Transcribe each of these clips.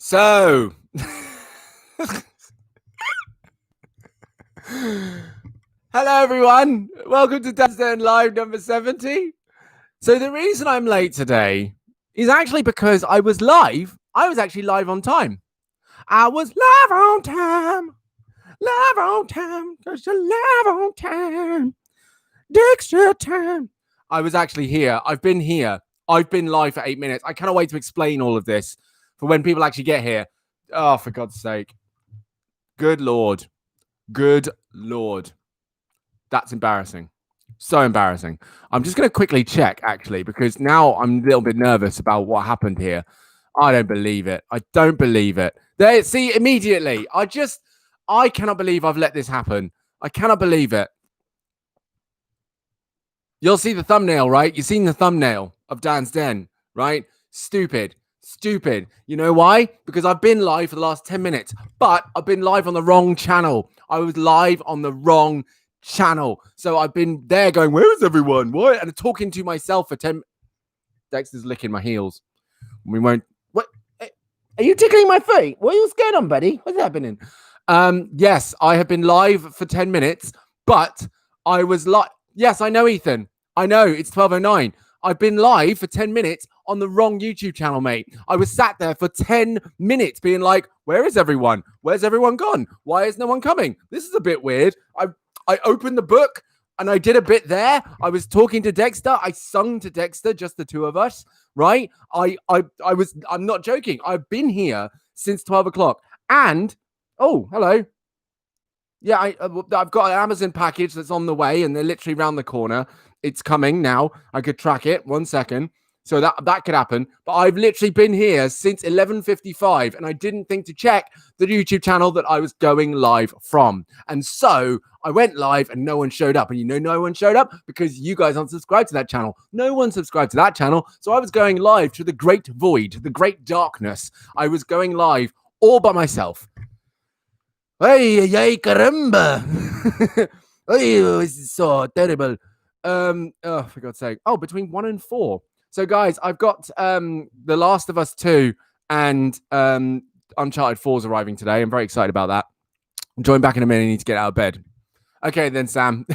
So, hello everyone. Welcome to DansDen Live number 70. So the reason I'm late today is actually because I was live. I was actually live on time. I was live on time. Live on time. Cause you're live on time. Dexter time. I was actually here. I've been here. I've been live for 8 minutes. I cannot wait to explain all of this for when people actually get here. Oh, for God's sake. Good Lord. Good Lord. That's embarrassing. So embarrassing. I'm just going to quickly check, actually, because now I'm a little bit nervous about what happened here. I don't believe it. I don't believe it. There, see, immediately. I cannot believe I've let this happen. I cannot believe it. You'll see the thumbnail, right? You've seen the thumbnail of Dan's Den, right? Stupid. Stupid. You know why? Because I've been live for the last 10 minutes, but I've been live on the wrong channel. I was live on the wrong channel. So I've been there going, where is everyone? What? And talking to myself for 10. Dexter's licking my heels. We won't. What? Are you tickling my feet? What's going on, buddy? What's happening? Yes, I have been live for 10 minutes, but I was live. Yes, I know, Ethan. I know it's 12:09. I've been live for 10 minutes on the wrong YouTube channel, mate. I was sat there for 10 minutes being like, where is everyone? Where's everyone gone? Why is no one coming? This is a bit weird. I opened the book and I did a bit there. I was talking to Dexter. I sung to Dexter, just the two of us, right? I'm not joking. I've been here since 12 o'clock. And, oh, hello. Yeah, I've got an Amazon package that's on the way and they're literally around the corner. It's coming now. I could track it. 1 second. So that could happen. But I've literally been here since 11:55 and I didn't think to check the YouTube channel that I was going live from. And so I went live and no one showed up. And you know no one showed up because you guys aren't subscribed to that channel. No one subscribed to that channel. So I was going live to the great void, the great darkness. I was going live all by myself. Hey, caramba. Oh, this is so terrible. Oh, for God's sake. Oh, between 1 and 4. So, guys, I've got The Last of Us 2 and Uncharted 4 is arriving today. I'm very excited about that. I'll join back in a minute. I need to get out of bed. Okay, then, Sam.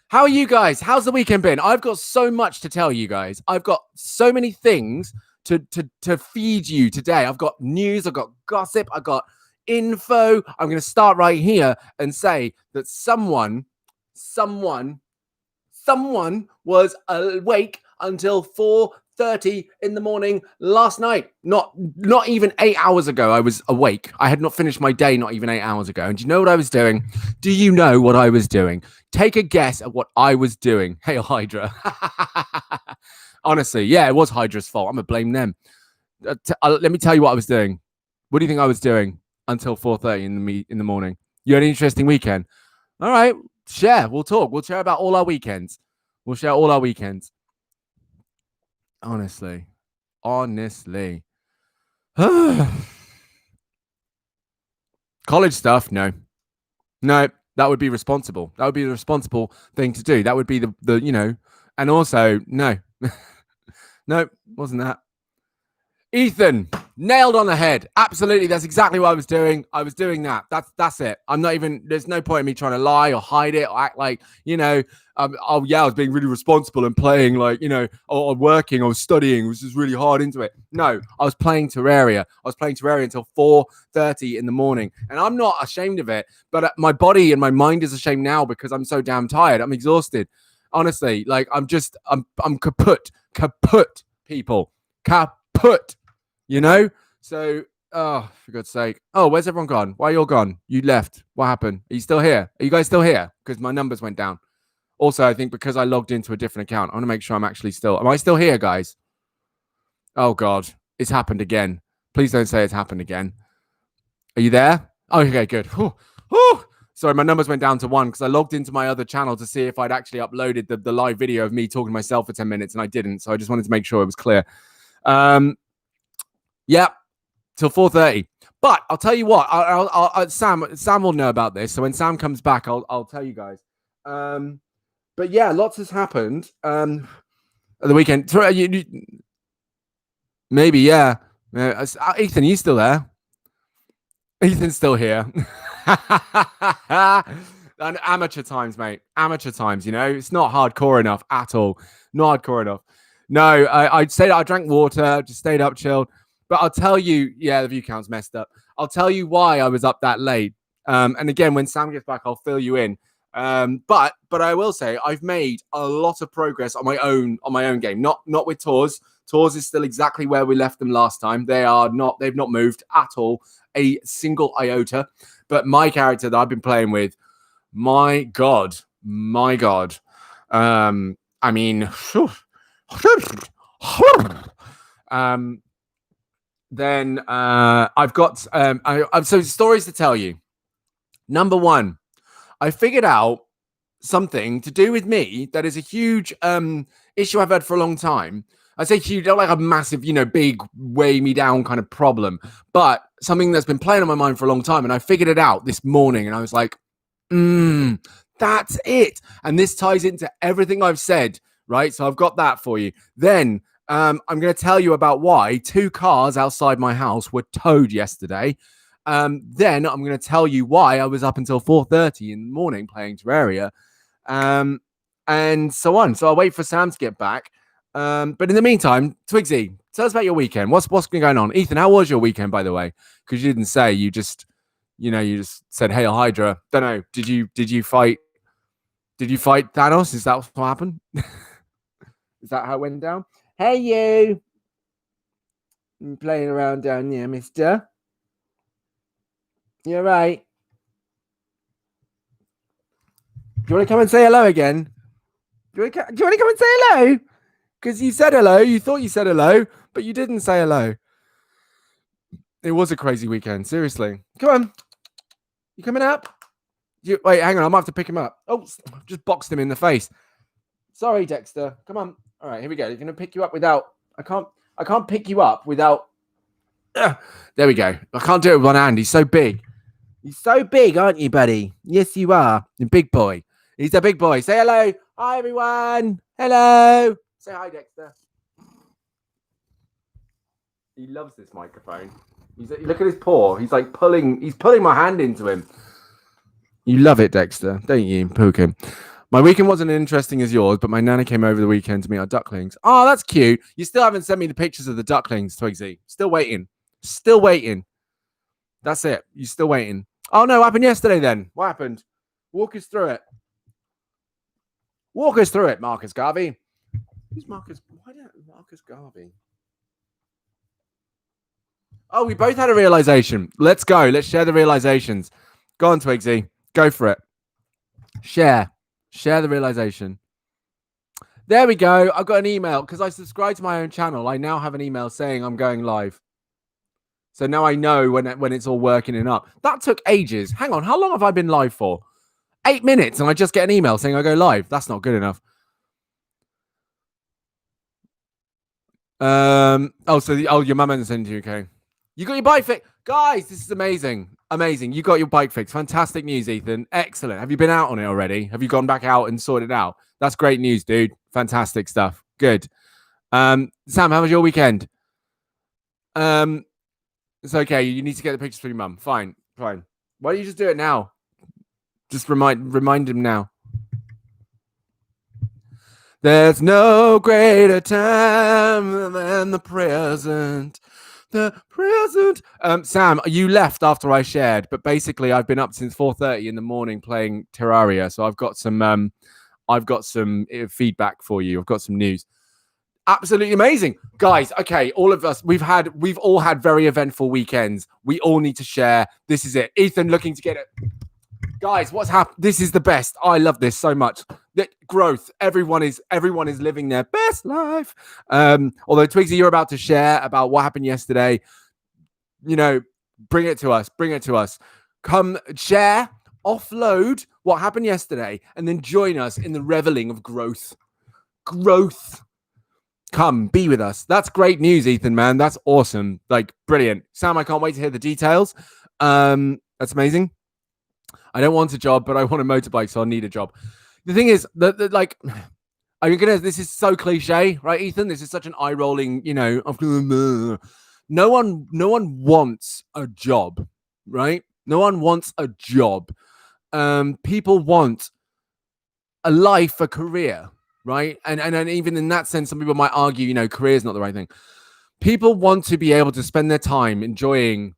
How are you guys? How's the weekend been? I've got so much to tell you guys. I've got so many things to feed you today. I've got news. I've got gossip. I've got info. I'm going to start right here and say that someone was awake until 4:30 in the morning last night. Not even 8 hours ago I was awake. I had not finished my day not even 8 hours ago. And do you know what I was doing? Do you know what I was doing? Take a guess at what I was doing. Hail Hydra. Honestly, yeah, it was Hydra's fault. I'm going to blame them. Let me tell you what I was doing. What do you think I was doing until 4:30 in the morning? You had an interesting weekend. All right, share. We'll talk. We'll share about all our weekends. We'll share all our weekends. Honestly. College stuff, no. No, that would be responsible. That would be the responsible thing to do. That would be the you know, and also, no. No, wasn't that. Ethan, nailed on the head. Absolutely, that's exactly what I was doing. I was doing that. That's it. I'm not even. There's no point in me trying to lie or hide it or act like I was being really responsible and playing like or working or studying, was just really hard into it. No, I was playing Terraria. I was playing Terraria until 4:30 in the morning, and I'm not ashamed of it. But my body and my mind is ashamed now because I'm so damn tired. I'm exhausted. Honestly, like I'm kaput, people, kaput. So, oh, for God's sake. Oh, where's everyone gone? Why are you all gone? You left. What happened? Are you still here? Are you guys still here? Because my numbers went down. Also, I think because I logged into a different account, I want to make sure I'm actually still. Am I still here, guys? Oh, God. It's happened again. Please don't say it's happened again. Are you there? Oh, okay, good. Sorry, my numbers went down to 1 because I logged into my other channel to see if I'd actually uploaded the live video of me talking to myself for 10 minutes, and I didn't. So I just wanted to make sure it was clear. Yeah, till 4:30. But I'll tell you what, Sam will know about this. So when Sam comes back, I'll tell you guys. But yeah, lots has happened at the weekend. Maybe, yeah. Ethan, are you still there? Ethan's still here. And amateur times, mate. Amateur times, you know, it's not hardcore enough at all. Not hardcore enough. No, I'd say I drank water, just stayed up, chilled. But I'll tell you, yeah, the view count's messed up. I'll tell you why I was up that late. And again, when Sam gets back, I'll fill you in. But I will say I've made a lot of progress on my own game. Not with Tours. Tours is still exactly where we left them last time. They've not moved at all, a single iota. But my character that I've been playing with, my God. I mean, then I've got so stories to tell you. Number one, I figured out something to do with me that is a huge issue I've had for a long time. I say huge, not like a massive, big weigh me down kind of problem, but something that's been playing on my mind for a long time. And I figured it out this morning, and I was like, that's it. And this ties into everything I've said, right? So I've got that for you. Then I'm going to tell you about why 2 cars outside my house were towed yesterday. Then I'm going to tell you why I was up until 4:30 in the morning playing Terraria, and so on. So I'll wait for Sam to get back. But in the meantime, Twigsy, tell us about your weekend. What's been going on? Ethan, how was your weekend, by the way? Because you didn't say. You just said Hail Hydra. Don't know. Did you fight Thanos? Is that what happened? Is that how it went down? Hey, you. I'm playing around down there, mister. You're right. Do you want to come and say hello again? Do you want to come and say hello? Because you said hello. You thought you said hello, but you didn't say hello. It was a crazy weekend. Seriously. Come on. You coming up? Wait, hang on. I might have to pick him up. Oh, just boxed him in the face. Sorry, Dexter. Come on. All right, here we go. You're going to pick you up without... I can't pick you up without... There we go. I can't do it with one hand. He's so big. He's so big, aren't you, buddy? Yes, you are. You're a big boy. He's a big boy. Say hello. Hi, everyone. Hello. Say hi, Dexter. He loves this microphone. Look at his paw. He's like pulling my hand into him. You love it, Dexter, don't you, Pukin? My weekend wasn't as interesting as yours, but my nana came over the weekend to meet our ducklings. Oh, that's cute. You still haven't sent me the pictures of the ducklings, Twigsy. Still waiting. That's it. You're still waiting. Oh, no. What happened yesterday then? What happened? Walk us through it. Marcus Garvey. Who's Marcus? Why don't Marcus Garvey? Oh, we both had a realization. Let's go. Let's share the realizations. Go on, Twigsy. Go for it. Share the realization. There we go. I've got an email because I subscribed to my own channel. I now have an email saying I'm going live. So now I know when it's all working and up. That took ages. Hang on. How long have I been live for? 8 minutes, and I just get an email saying I go live. That's not good enough. Your mum hasn't sent you, okay. You got your bike fix. Guys, this is amazing. Amazing. You got your bike fixed. Fantastic news, Ethan. Excellent. Have you been out on it already? Have you gone back out and sorted it out? That's great news, dude. Fantastic stuff. Good. Sam, how was your weekend? It's okay. You need to get the pictures for your mum. Fine. Why don't you just do it now? Just remind him now. There's no greater time than the present. Sam, you left after I shared, but basically I've been up since 4:30 in the morning playing Terraria, so I've got some feedback for you. I've got some news. Absolutely amazing, guys. Okay, all of us, we've all had very eventful weekends. We all need to share. This is it. Ethan looking to get it. Guys, what's happened? This is the best. I love this so much. The growth. Everyone is living their best life. Although Twigsy, you're about to share about what happened yesterday. Bring it to us. Come share, offload what happened yesterday, and then join us in the reveling of growth. Come be with us. That's great news, Ethan, man. That's awesome. Like, brilliant. Sam, I can't wait to hear the details. That's amazing. I don't want a job, but I want a motorbike, so I need a job. The thing is, this is so cliche, right, Ethan? This is such an eye-rolling, no one wants a job, right? No one wants a job. People want a life, a career, right? And even in that sense, some people might argue, career is not the right thing. People want to be able to spend their time enjoying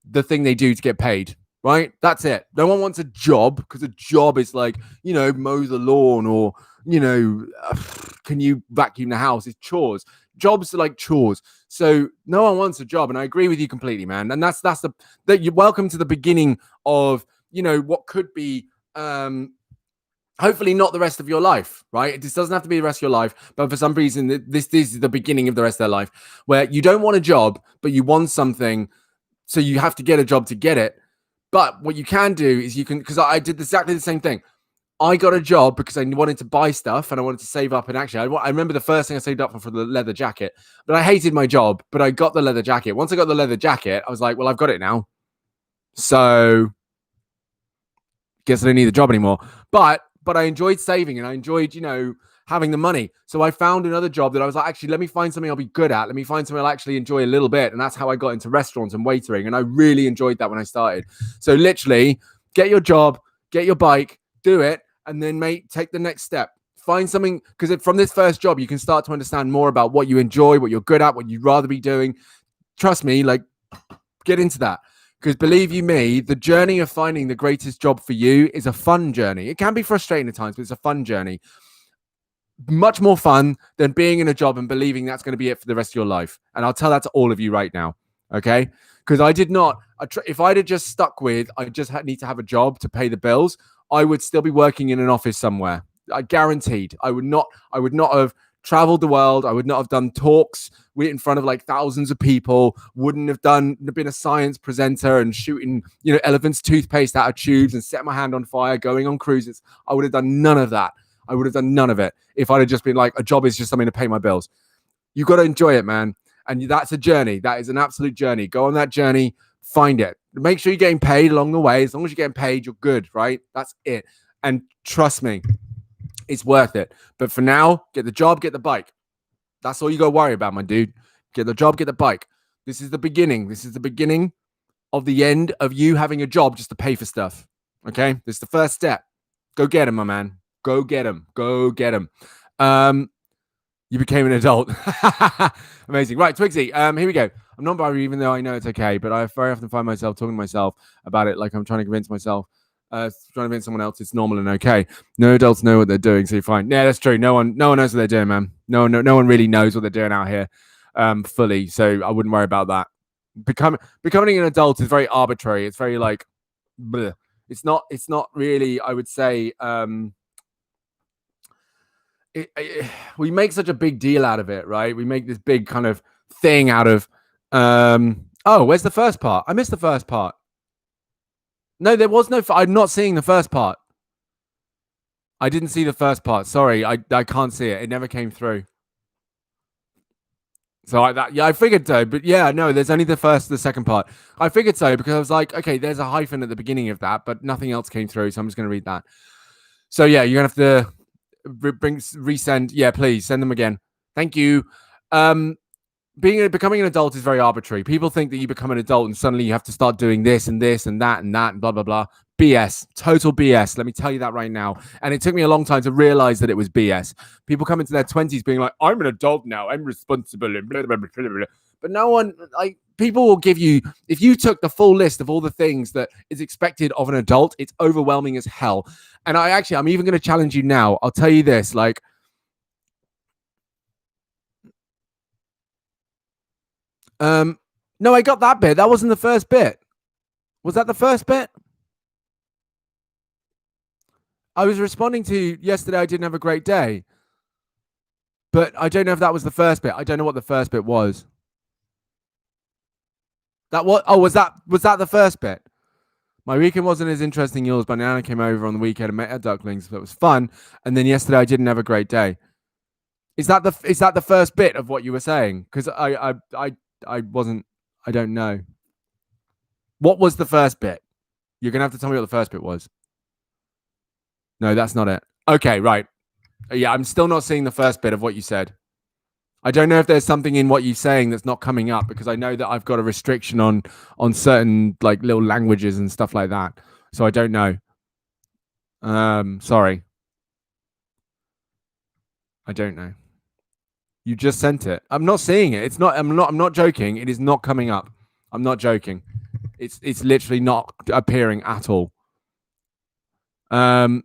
the thing they do to get paid, right? That's it. No one wants a job, because a job is like, mow the lawn, or, can you vacuum the house? It's chores. Jobs are like chores. So no one wants a job. And I agree with you completely, man. And that's that you're welcome to the beginning of, what could be, hopefully not the rest of your life, right? It just doesn't have to be the rest of your life, but for some reason, this is the beginning of the rest of their life, where you don't want a job, but you want something, so you have to get a job to get it. But what you can do is because I did exactly the same thing. I got a job because I wanted to buy stuff and I wanted to save up. And actually, I remember the first thing I saved up for the leather jacket, but I hated my job, but I got the leather jacket. Once I got the leather jacket, I was like, well, I've got it now. So guess I don't need the job anymore. But I enjoyed saving, and I enjoyed, having the money. So I found another job that I was like, actually, let me find something I'll be good at. Let me find something I'll actually enjoy a little bit. And that's how I got into restaurants and waitering. And I really enjoyed that when I started. So literally, get your job, get your bike, do it, and then, mate, take the next step. Find something, because from this first job, you can start to understand more about what you enjoy, what you're good at, what you'd rather be doing. Trust me, like, get into that. Because believe you me, the journey of finding the greatest job for you is a fun journey. It can be frustrating at times, but it's a fun journey. Much more fun than being in a job and believing that's going to be it for the rest of your life. And I'll tell that to all of you right now, okay? Because I did not. If I'd have just stuck with, I just need to have a job to pay the bills, I would still be working in an office somewhere. I guaranteed. I would not have traveled the world. I would not have done talks in front of like thousands of people. Wouldn't have been a science presenter and shooting, elephants' toothpaste out of tubes and set my hand on fire, going on cruises. I would have done none of that. I would have done none of it if I'd have just been like, a job is just something to pay my bills. You got to enjoy it, man. And that's a journey. That is an absolute journey. Go on that journey. Find it. Make sure you're getting paid along the way. As long as you're getting paid, you're good, right? That's it. And trust me, it's worth it. But for now, get the job, get the bike. That's all you got to worry about, my dude. Get the job, get the bike. This is the beginning. This is the beginning of the end of you having a job just to pay for stuff. Okay? This is the first step. Go get him, my man. Go get him. Go get him. You became an adult. Amazing. Right, Twigsy. Here we go. I'm not binary, even though I know it's okay, but I very often find myself talking to myself about it like I'm trying to convince myself, trying to convince someone else it's normal and okay. No adults know what they're doing, so you're fine. Yeah, that's true. No one knows what they're doing, man. No one really knows what they're doing out here, fully. So I wouldn't worry about that. Becoming an adult is very arbitrary. It's very like, bleh. It's not really, I would say, we make such a big deal out of it, right? We make this big kind of thing out of, where's the first part? I missed the first part. No, there was no, I'm not seeing the first part. I didn't see the first part. Sorry, I can't see it. It never came through. So I figured so, but yeah, no, there's only the second part. I figured so because I was like, okay, there's a hyphen at the beginning of that, but nothing else came through, so I'm just going to read that. So yeah, you're going to have to resend. Yeah, please send them again. Thank you. Becoming an adult is very arbitrary. People think that you become an adult and suddenly you have to start doing this and this and that and that and blah, blah, blah. BS. Total BS. Let me tell you that right now. And it took me a long time to realize that it was BS. People come into their 20s being like, I'm an adult now. I'm responsible. And blah, blah, blah, blah, blah. But no one, like, people will give you, if you took the full list of all the things that is expected of an adult, it's overwhelming as hell. And I'm even going to challenge you now. I'll tell you this, like, no, I got that bit. That wasn't the first bit. Was that the first bit? I was responding to yesterday. I didn't have a great day, but I don't know if that was the first bit. I don't know what the first bit was. Was that the first bit? My weekend wasn't as interesting as yours, but Nana came over on the weekend and met her ducklings. So it was fun. And then yesterday I didn't have a great day. Is that the first bit of what you were saying? Because I wasn't. I don't know. What was the first bit? You're gonna have to tell me what the first bit was. No, that's not it. Okay, right. Yeah, I'm still not seeing the first bit of what you said. I don't know if there's something in what you're saying that's not coming up, because I know that I've got a restriction on certain like little languages and stuff like that. So I don't know. Sorry. I don't know. You just sent it. I'm not seeing it. It's not. I'm not joking. It is not coming up. I'm not joking. It's literally not appearing at all. Hang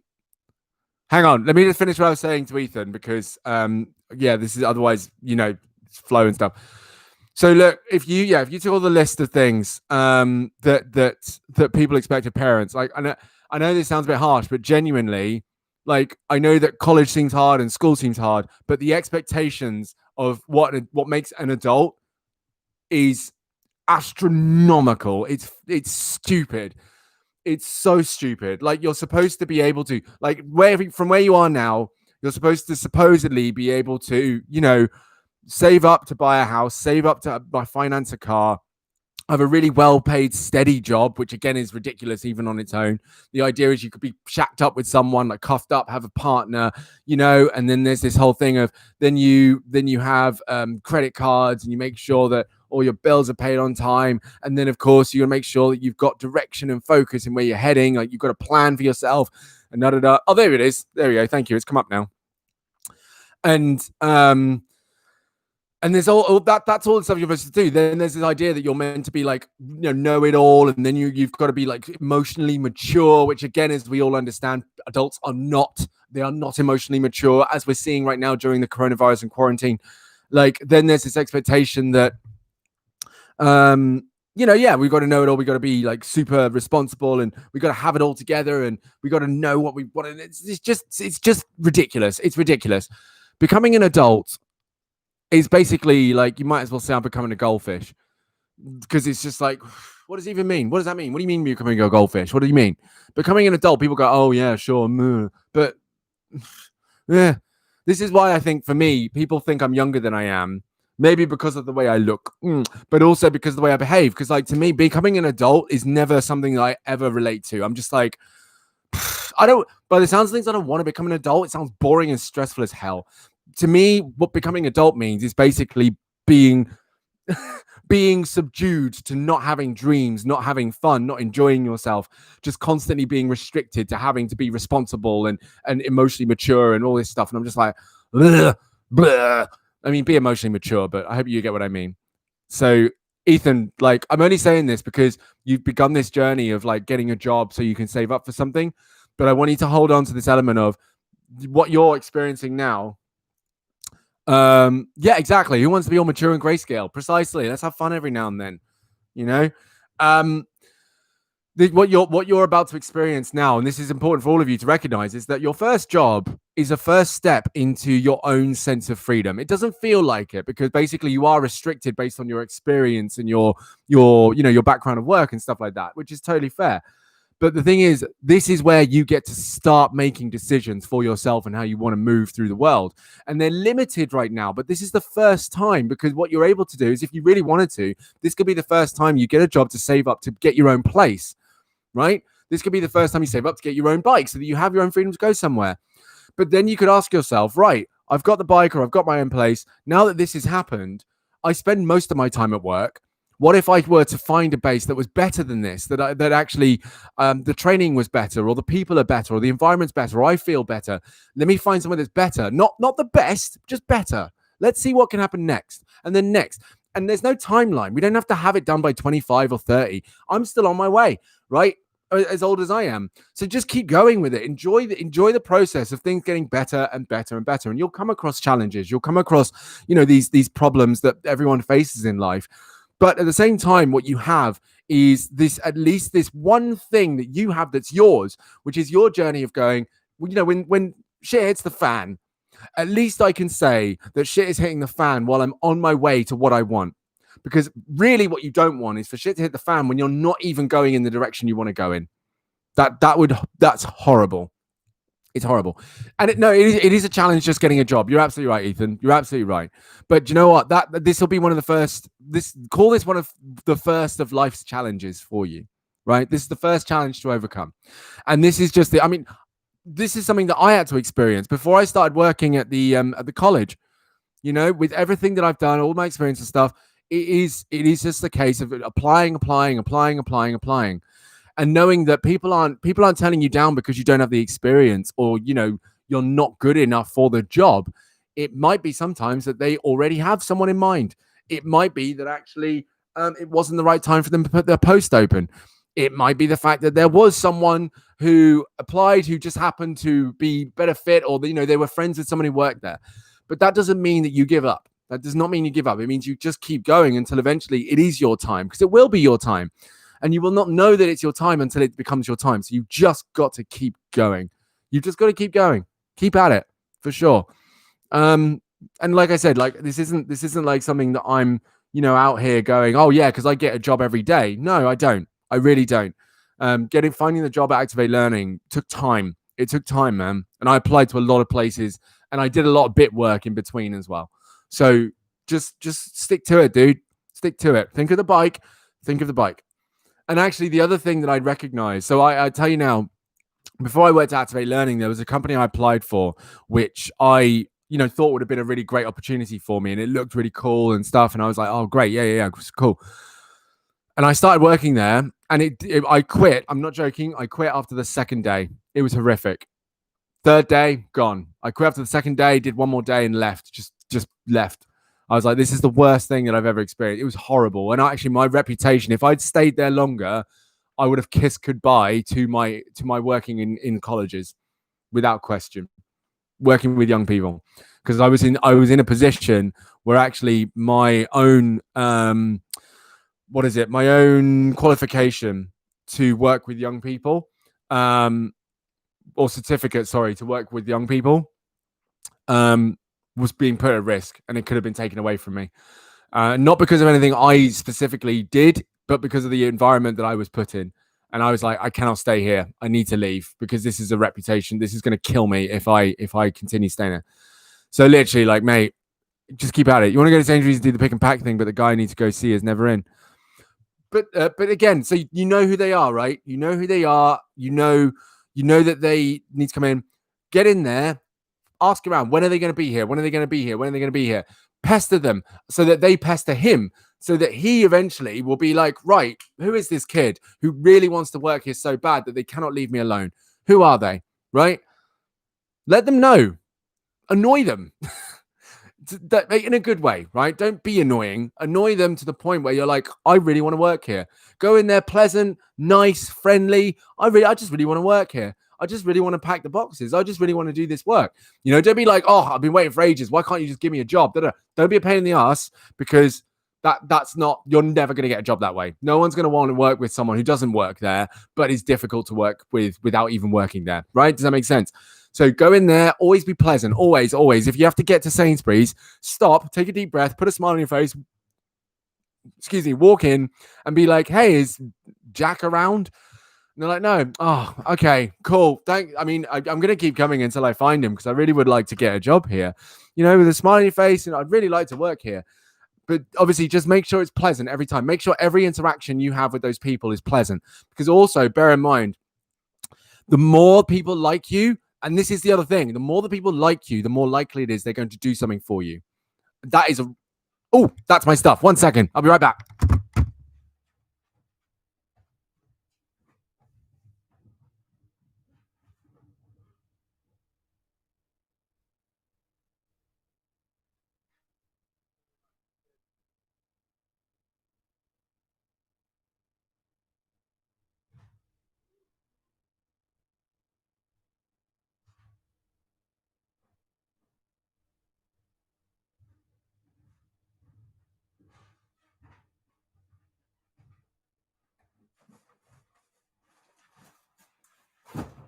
on. Let me just finish what I was saying to Ethan, because yeah, this is otherwise, flow and stuff. So look, if you took all the list of things that people expect of parents, like I know this sounds a bit harsh, but genuinely, like I know that college seems hard and school seems hard, but the expectations of what makes an adult is astronomical. It's stupid. It's so stupid. Like, you're supposed to be able to, like, from where you are now, you're supposed to supposedly be able to, save up to buy a house, save up to finance a car, have a really well-paid, steady job, which again is ridiculous even on its own. The idea is you could be shacked up with someone, like cuffed up, have a partner, and then there's this whole thing of then you have credit cards, and you make sure that all your bills are paid on time, and then of course you got to make sure that you've got direction and focus in where you're heading, like you've got a plan for yourself, and oh, there it is, there we go, thank you, it's come up now. And there's all that. That's all the stuff you're supposed to do. Then there's this idea that you're meant to be like, know it all, and then you've got to be like emotionally mature, which again, as we all understand, adults are not. They are not emotionally mature, as we're seeing right now during the coronavirus and quarantine. Like, then there's this expectation that, yeah, we've got to know it all. We've got to be like super responsible, and we've got to have it all together, and we've got to know what we want. And it's just ridiculous. It's ridiculous. Becoming an adult is basically like, you might as well say I'm becoming a goldfish, because it's just like, what does it even mean? What does that mean? What do you mean becoming a goldfish? What do you mean? Becoming an adult, people go, oh yeah, sure. But yeah, this is why I think for me, people think I'm younger than I am. Maybe because of the way I look, but also because of the way I behave. Because like, to me, becoming an adult is never something that I ever relate to. I'm just like, by the sounds of things, I don't want to become an adult. It sounds boring and stressful as hell. To me, what becoming adult means is basically being subdued to not having dreams, not having fun, not enjoying yourself, just constantly being restricted to having to be responsible and emotionally mature and all this stuff. And I'm just like, bleh, bleh. I mean, be emotionally mature, but I hope you get what I mean. So, Ethan, like, I'm only saying this because you've begun this journey of like getting a job so you can save up for something. But I want you to hold on to this element of what you're experiencing now. Yeah, exactly. Who wants to be all mature and grayscale? Precisely. Let's have fun every now and then. What you're about to experience now, and this is important for all of you to recognize, is that your first job is a first step into your own sense of freedom. It doesn't feel like it, because basically you are restricted based on your experience and your background of work and stuff like that, which is totally fair. But the thing is, this is where you get to start making decisions for yourself and how you want to move through the world. And they're limited right now, but this is the first time, because what you're able to do is, if you really wanted to, this could be the first time you get a job to save up to get your own place, right? This could be the first time you save up to get your own bike so that you have your own freedom to go somewhere. But then you could ask yourself, right, I've got the bike, or I've got my own place. Now that this has happened, I spend most of my time at work. What if I were to find a base that was better than this, that actually the training was better, or the people are better, or the environment's better, or I feel better? Let me find somewhere that's better. Not the best, just better. Let's see what can happen next, and then next. And there's no timeline. We don't have to have it done by 25 or 30. I'm still on my way, right? As old as I am. So just keep going with it. Enjoy the process of things getting better and better and better. And you'll come across challenges. You'll come across, these problems that everyone faces in life. But at the same time, what you have is at least this one thing that you have that's yours, which is your journey of going, when shit hits the fan, at least I can say that shit is hitting the fan while I'm on my way to what I want. Because really what you don't want is for shit to hit the fan when you're not even going in the direction you want to go in. That's horrible. It's horrible. And it is a challenge just getting a job. You're absolutely right, Ethan. You're absolutely right. But you know what? This will be one of the first, call this one of the first of life's challenges for you, right? This is the first challenge to overcome. And this is just this is something that I had to experience before I started working at the college. You know, with everything that I've done, all my experience and stuff, it is just a case of applying, and knowing that people aren't telling you down because you don't have the experience, or you're not good enough for the job. It might be sometimes that they already have someone in mind. It might be that actually it wasn't the right time for them to put their post open. It might be the fact that there was someone who applied who just happened to be better fit, or they were friends with someone who worked there. But that doesn't mean that you give up. That does not mean you give up. It means you just keep going until eventually it is your time, because it will be your time. And you will not know that it's your time until it becomes your time. So you've just got to keep going. You've just got to keep going. Keep at it, for sure. And like I said, like this isn't like something that I'm, out here going, oh yeah, because I get a job every day. No, I don't. I really don't. Finding the job at Activate Learning took time. It took time, man. And I applied to a lot of places, and I did a lot of bit work in between as well. So just stick to it, dude. Stick to it. Think of the bike. Think of the bike. And actually, the other thing that I'd recognize, so I tell you now, before I worked at Activate Learning, there was a company I applied for, which I, thought would have been a really great opportunity for me. And it looked really cool and stuff. And I was like, oh, great. Yeah, cool. And I started working there, and I quit. I'm not joking. I quit after the second day. It was horrific. Third day, gone. I quit after the second day, did one more day and left. Just left. I was like, this is the worst thing that I've ever experienced. It was horrible. And actually, my reputation, if I'd stayed there longer, I would have kissed goodbye to my working in colleges, without question, working with young people, because I was in a position where actually my own my own qualification to work with young people, or certificate, sorry, to work with young people, was being put at risk, and it could have been taken away from me. Not because of anything I specifically did, but because of the environment that I was put in. And I was like, I cannot stay here. I need to leave, because this is a reputation. This is going to kill me if I continue staying there. So literally, like, mate, just keep at it. You want to go to Sainsbury's and do the pick and pack thing, but the guy I need to go see is never in. But again, so you know who they are, right? You know who they are. You know that they need to come in. Get in there. Ask around. When are they going to be here? When are they going to be here? When are they going to be here? Pester them so that they pester him, so that he eventually will be like, right, who is this kid who really wants to work here so bad that they cannot leave me alone? Who are they? Right? Let them know. Annoy them. In a good way, right? Don't be annoying. Annoy them to the point where you're like, I really want to work here. Go in there pleasant, nice, friendly. I just really want to work here. I just really want to pack the boxes. I just really want to do this work. Don't be like, oh, I've been waiting for ages. Why can't you just give me a job? Don't be a pain in the ass, because that's not, you're never going to get a job that way. No one's going to want to work with someone who doesn't work there, but is difficult to work with without even working there, right? Does that make sense? So go in there, always be pleasant, always. If you have to get to Sainsbury's, stop, take a deep breath, put a smile on your face, walk in and be like, hey, is Jack around? And they're like, no. Oh, okay, cool. I'm going to keep coming until I find him, because I really would like to get a job here, with a smile on your face, and I'd really like to work here. But obviously, just make sure it's pleasant every time. Make sure every interaction you have with those people is pleasant, because also bear in mind, the more people like you, and this is the other thing, the more the people like you, the more likely it is they're going to do something for you. That's my stuff. 1 second. I'll be right back.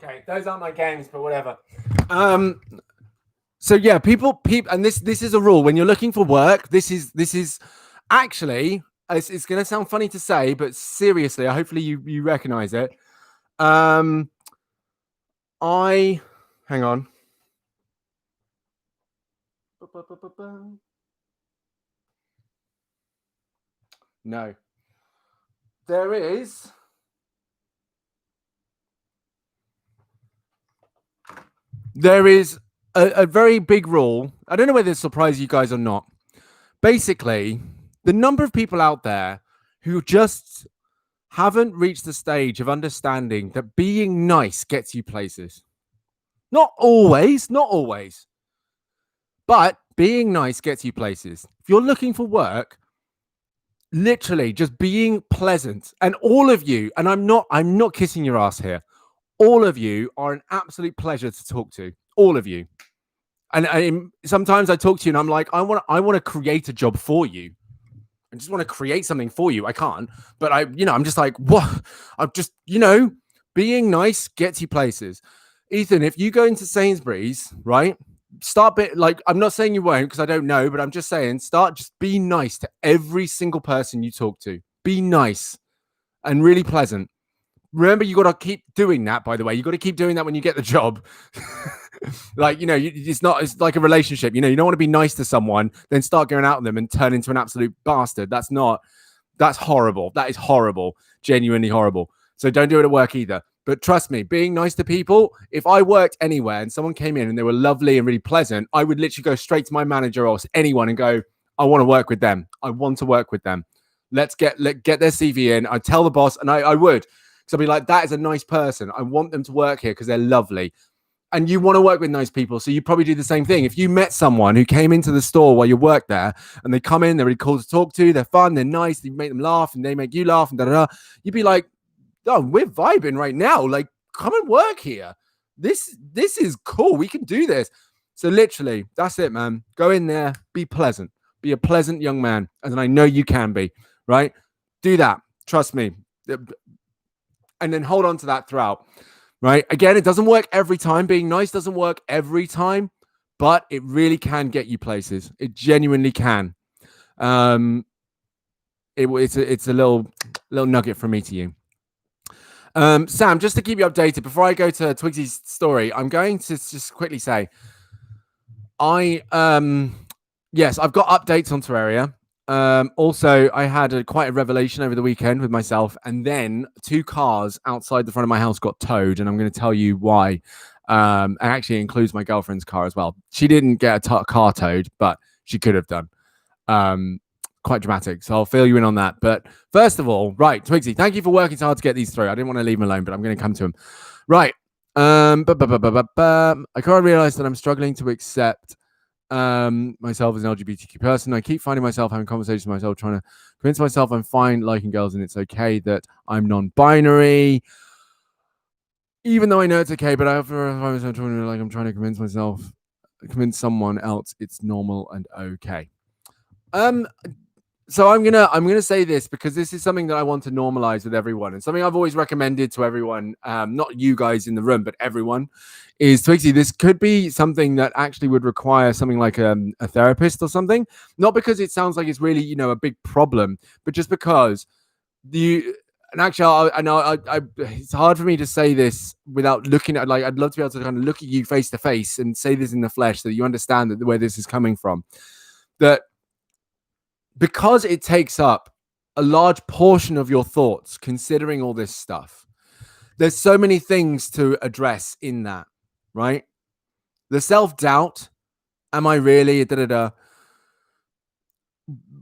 Okay, those aren't my games, but whatever. So yeah, people, and this is a rule when you're looking for work. This is actually, it's going to sound funny to say, but seriously, hopefully you recognize it. Hang on. No, there is. There is a very big rule. I don't know whether this surprises you guys or not. Basically, the number of people out there who just haven't reached the stage of understanding that being nice gets you places. Not always, but being nice gets you places. If you're looking for work, literally just being pleasant, and all of you, and I'm not kissing your ass here, all of you are an absolute pleasure to talk to, all of you. And sometimes I talk to you and I'm like, I want to create a job for you. I just want to create something for you. I can't, but I'm just like, what? I'm just, being nice gets you places. Ethan, if you go into Sainsbury's, right? Start I'm not saying you won't because I don't know, but I'm just saying, just be nice to every single person you talk to. Be nice and really pleasant. Remember, you got to keep doing that, by the way. You got to keep doing that when you get the job. It's like a relationship. You don't want to be nice to someone, then start going out with them and turn into an absolute bastard. That's horrible. That is horrible. Genuinely horrible. So don't do it at work either. But trust me, being nice to people, if I worked anywhere and someone came in and they were lovely and really pleasant, I would literally go straight to my manager or anyone and go, I want to work with them. I want to work with them. Let's get their CV in. I'd tell the boss, and I would. So I'd be like, that is a nice person. I want them to work here because they're lovely. And you want to work with nice people. So you probably do the same thing. If you met someone who came into the store while you work there and they come in, they're really cool to talk to, they're fun, they're nice, you make them laugh and they make you laugh and da-da-da, you'd be like, oh, we're vibing right now. Like, come and work here. This is cool. We can do this. So literally, that's it, man. Go in there, be pleasant. Be a pleasant young man. And I know you can be, right? Do that. Trust me. And then hold on to that throughout, right? Again, it doesn't work every time. Being nice doesn't work every time, but it really can get you places. It genuinely can. It's a little nugget from me to you. Sam, just to keep you updated, before I go to Twigsy's story, I'm going to just quickly say, yes, I've got updates on Terraria. Also, I had quite a revelation over the weekend with myself, and then 2 cars outside the front of my house got towed, and I'm going to tell you why. And actually includes my girlfriend's car as well. She didn't get a car towed, but she could have done. Quite dramatic, so I'll fill you in on that. But first of all, right, Twigsy, thank you for working so hard to get these through. I didn't want to leave him alone, but I'm going to come to him. Right. I can't realize that I'm struggling to accept myself as an LGBTQ person. I keep finding myself having conversations with myself, trying to convince myself I'm fine liking girls and it's okay that I'm non-binary, even though I know it's okay. But I find myself I'm trying to convince someone else it's normal and okay. So I'm gonna say this because this is something that I want to normalize with everyone, and something I've always recommended to everyone, not you guys in the room, but everyone, is Twigsy, this could be something that actually would require something like a therapist or something. Not because it sounds like it's really a big problem, but just because and actually I know it's hard for me to say this without looking at, I'd love to be able to kind of look at you face to face and say this in the flesh so that you understand that where this is coming from. That because it takes up a large portion of your thoughts, considering all this stuff, there's so many things to address in that, right? The self-doubt, am I really,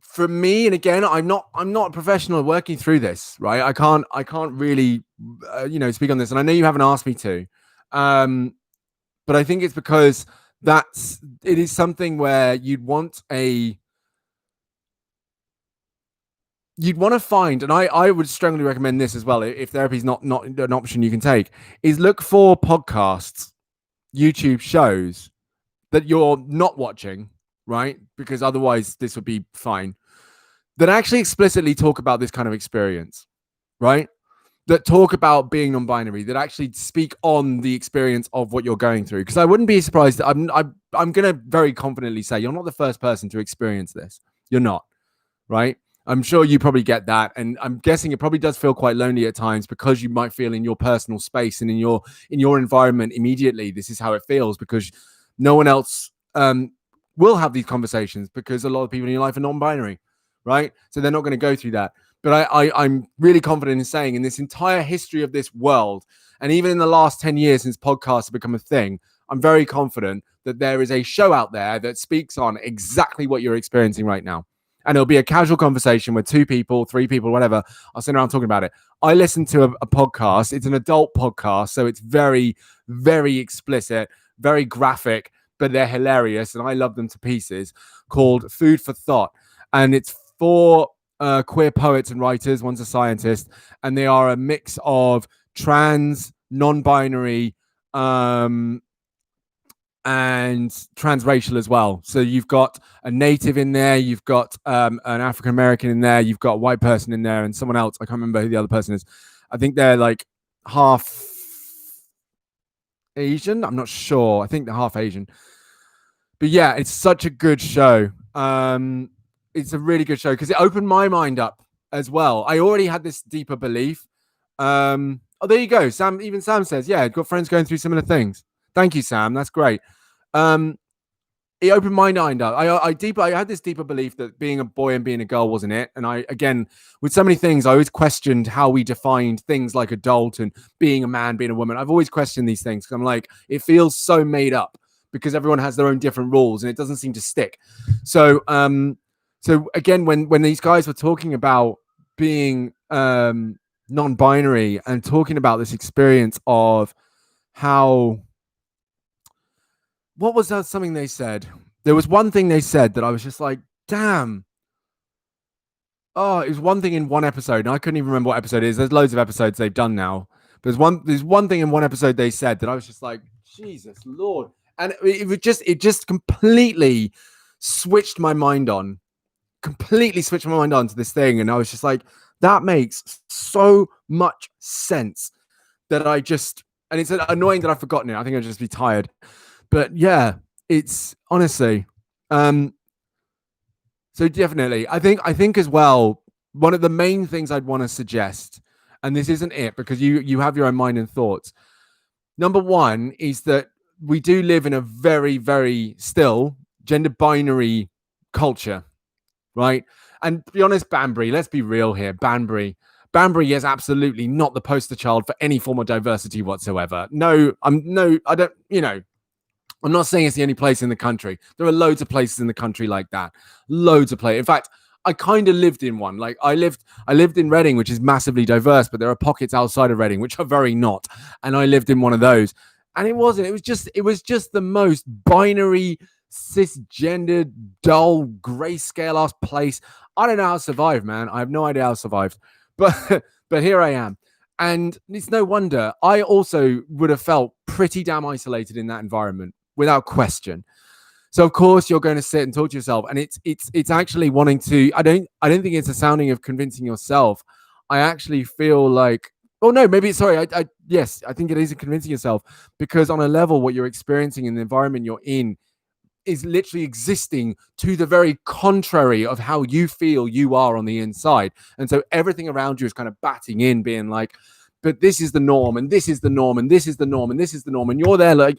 For me, and again, I'm not a professional working through this, right? I can't really, speak on this, and I know you haven't asked me to, but I think it's because it is something where you'd want to find, and I would strongly recommend this as well, if therapy is not an option you can take, is look for podcasts, YouTube shows that you're not watching, right? Because otherwise this would be fine, that actually explicitly talk about this kind of experience, right? That talk about being non-binary, that actually speak on the experience of what you're going through. Because I wouldn't be surprised. I'm going to very confidently say you're not the first person to experience this. You're not, right? I'm sure you probably get that. And I'm guessing it probably does feel quite lonely at times because you might feel in your personal space and in your environment immediately, this is how it feels because no one else will have these conversations because a lot of people in your life are non-binary, right? So they're not going to go through that. But I'm really confident in saying in this entire history of this world, and even in the last 10 years since podcasts have become a thing, I'm very confident that there is a show out there that speaks on exactly what you're experiencing right now. And it'll be a casual conversation with 2 people, 3 people, whatever. I'll sit around talking about it. I listen to a podcast. It's an adult podcast, so it's very, very explicit, very graphic, but they're hilarious, and I love them to pieces, called Food for Thought. And it's 4 queer poets and writers. One's a scientist, and they are a mix of trans, non-binary, and transracial as well. So you've got a native in there, you've got an African American in there, you've got a white person in there, and someone else. I can't remember who the other person is. I think they're like half Asian. I'm not sure. I think they're half Asian. But yeah, it's such a good show. It's a really good show because it opened my mind up as well. I already had this deeper belief. Oh, there you go. Sam, even Sam says, yeah, got friends going through similar things. Thank you, Sam. That's great. It opened my mind up. I had this deeper belief that being a boy and being a girl wasn't it. And I, again, with so many things, I always questioned how we defined things like adult and being a man, being a woman. I've always questioned these things because I'm like, it feels so made up because everyone has their own different rules and it doesn't seem to stick. So, so again, when these guys were talking about being non-binary and talking about this experience of how, what was that something they said? There was one thing they said that I was just like, damn. Oh, it was one thing in one episode, and I couldn't even remember what episode it is. There's loads of episodes they've done now. But there's one thing in one episode they said that I was just like, Jesus Lord. And it just completely switched my mind on. Completely switched my mind on to this thing. And I was just like, that makes so much sense that I just, and it's annoying that I've forgotten it. I think I'll just be tired. But yeah, it's honestly, so definitely, I think as well, one of the main things I'd want to suggest, and this isn't it because you have your own mind and thoughts. Number one is that we do live in a very, very still gender binary culture, right? And to be honest, Banbury, let's be real here, Banbury is absolutely not the poster child for any form of diversity whatsoever. I'm not saying it's the only place in the country. There are loads of places in the country like that. Loads of places. In fact, I kind of lived in one. Like I lived in Reading, which is massively diverse, but there are pockets outside of Reading which are very not. And I lived in one of those. And it wasn't. It was just the most binary, cisgendered, dull, grayscale ass place. I don't know how to survive, man. I have no idea how to survive. But here I am. And it's no wonder. I also would have felt pretty damn isolated in that environment, without question. So of course you're going to sit and talk to yourself, and it's actually wanting to. I don't think it's a sounding of convincing yourself. I actually feel like, oh no, maybe sorry. Yes, I think it is convincing yourself because on a level, what you're experiencing in the environment you're in is literally existing to the very contrary of how you feel you are on the inside. And so everything around you is kind of batting in, being like, but this is the norm, and this is the norm, and this is the norm, and this is the norm. And you're there like,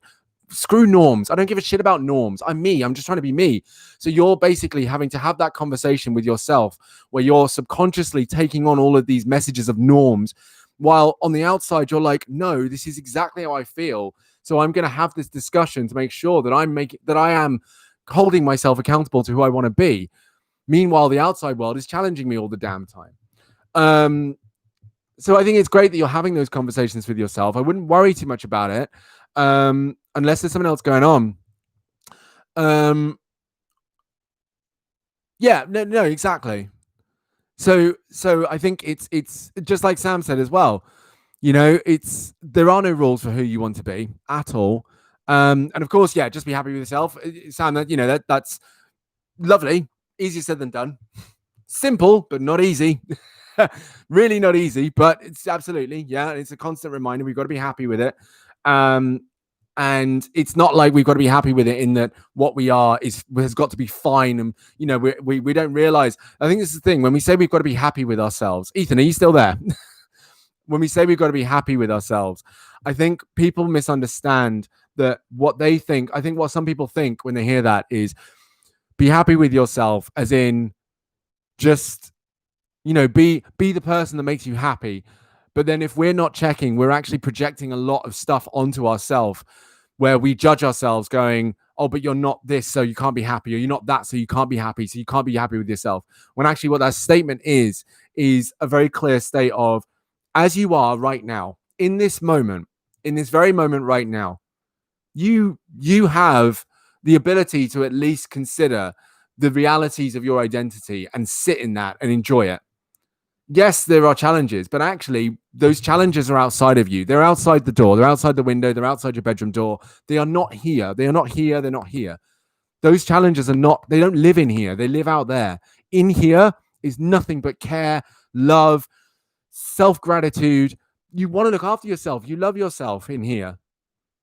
screw norms. I don't give a shit about norms. I'm me. I'm just trying to be me. So you're basically having to have that conversation with yourself where you're subconsciously taking on all of these messages of norms, while on the outside, you're like, no, this is exactly how I feel. So I'm going to have this discussion to make sure that I am holding myself accountable to who I want to be. Meanwhile, the outside world is challenging me all the damn time. So I think it's great that you're having those conversations with yourself. I wouldn't worry too much about it, unless there's something else going on. Yeah, no, exactly. So I think it's just like Sam said as well. You know, there are no rules for who you want to be at all. And of course, yeah, just be happy with yourself. Sam, that's lovely. Easier said than done. Simple, but not easy. Really not easy, but it's absolutely, yeah, it's a constant reminder. We've got to be happy with it. And it's not like we've got to be happy with it in that what we are has got to be fine. And, you know, we don't realize, I think this is the thing, when we say we've got to be happy with ourselves. Ethan, are you still there? When we say we've got to be happy with ourselves, I think people misunderstand that what they think. I think what some people think when they hear that is be happy with yourself, as in just, you know, be the person that makes you happy. But then if we're not checking, we're actually projecting a lot of stuff onto ourselves where we judge ourselves going, oh, but you're not this, so you can't be happy, or you're not that, so you can't be happy, so you can't be happy with yourself. When actually what that statement is a very clear state of, as you are right now, in this moment, in this very moment right now, you have the ability to at least consider the realities of your identity and sit in that and enjoy it. Yes, there are challenges, but actually those challenges are outside of you. They're outside the door. They're outside the window. They're outside your bedroom door. They are not here. They are not here. They're not here. Those challenges are not, they don't live in here. They live out there. In here is nothing but care, love, self-gratitude. You want to look after yourself. You love yourself in here.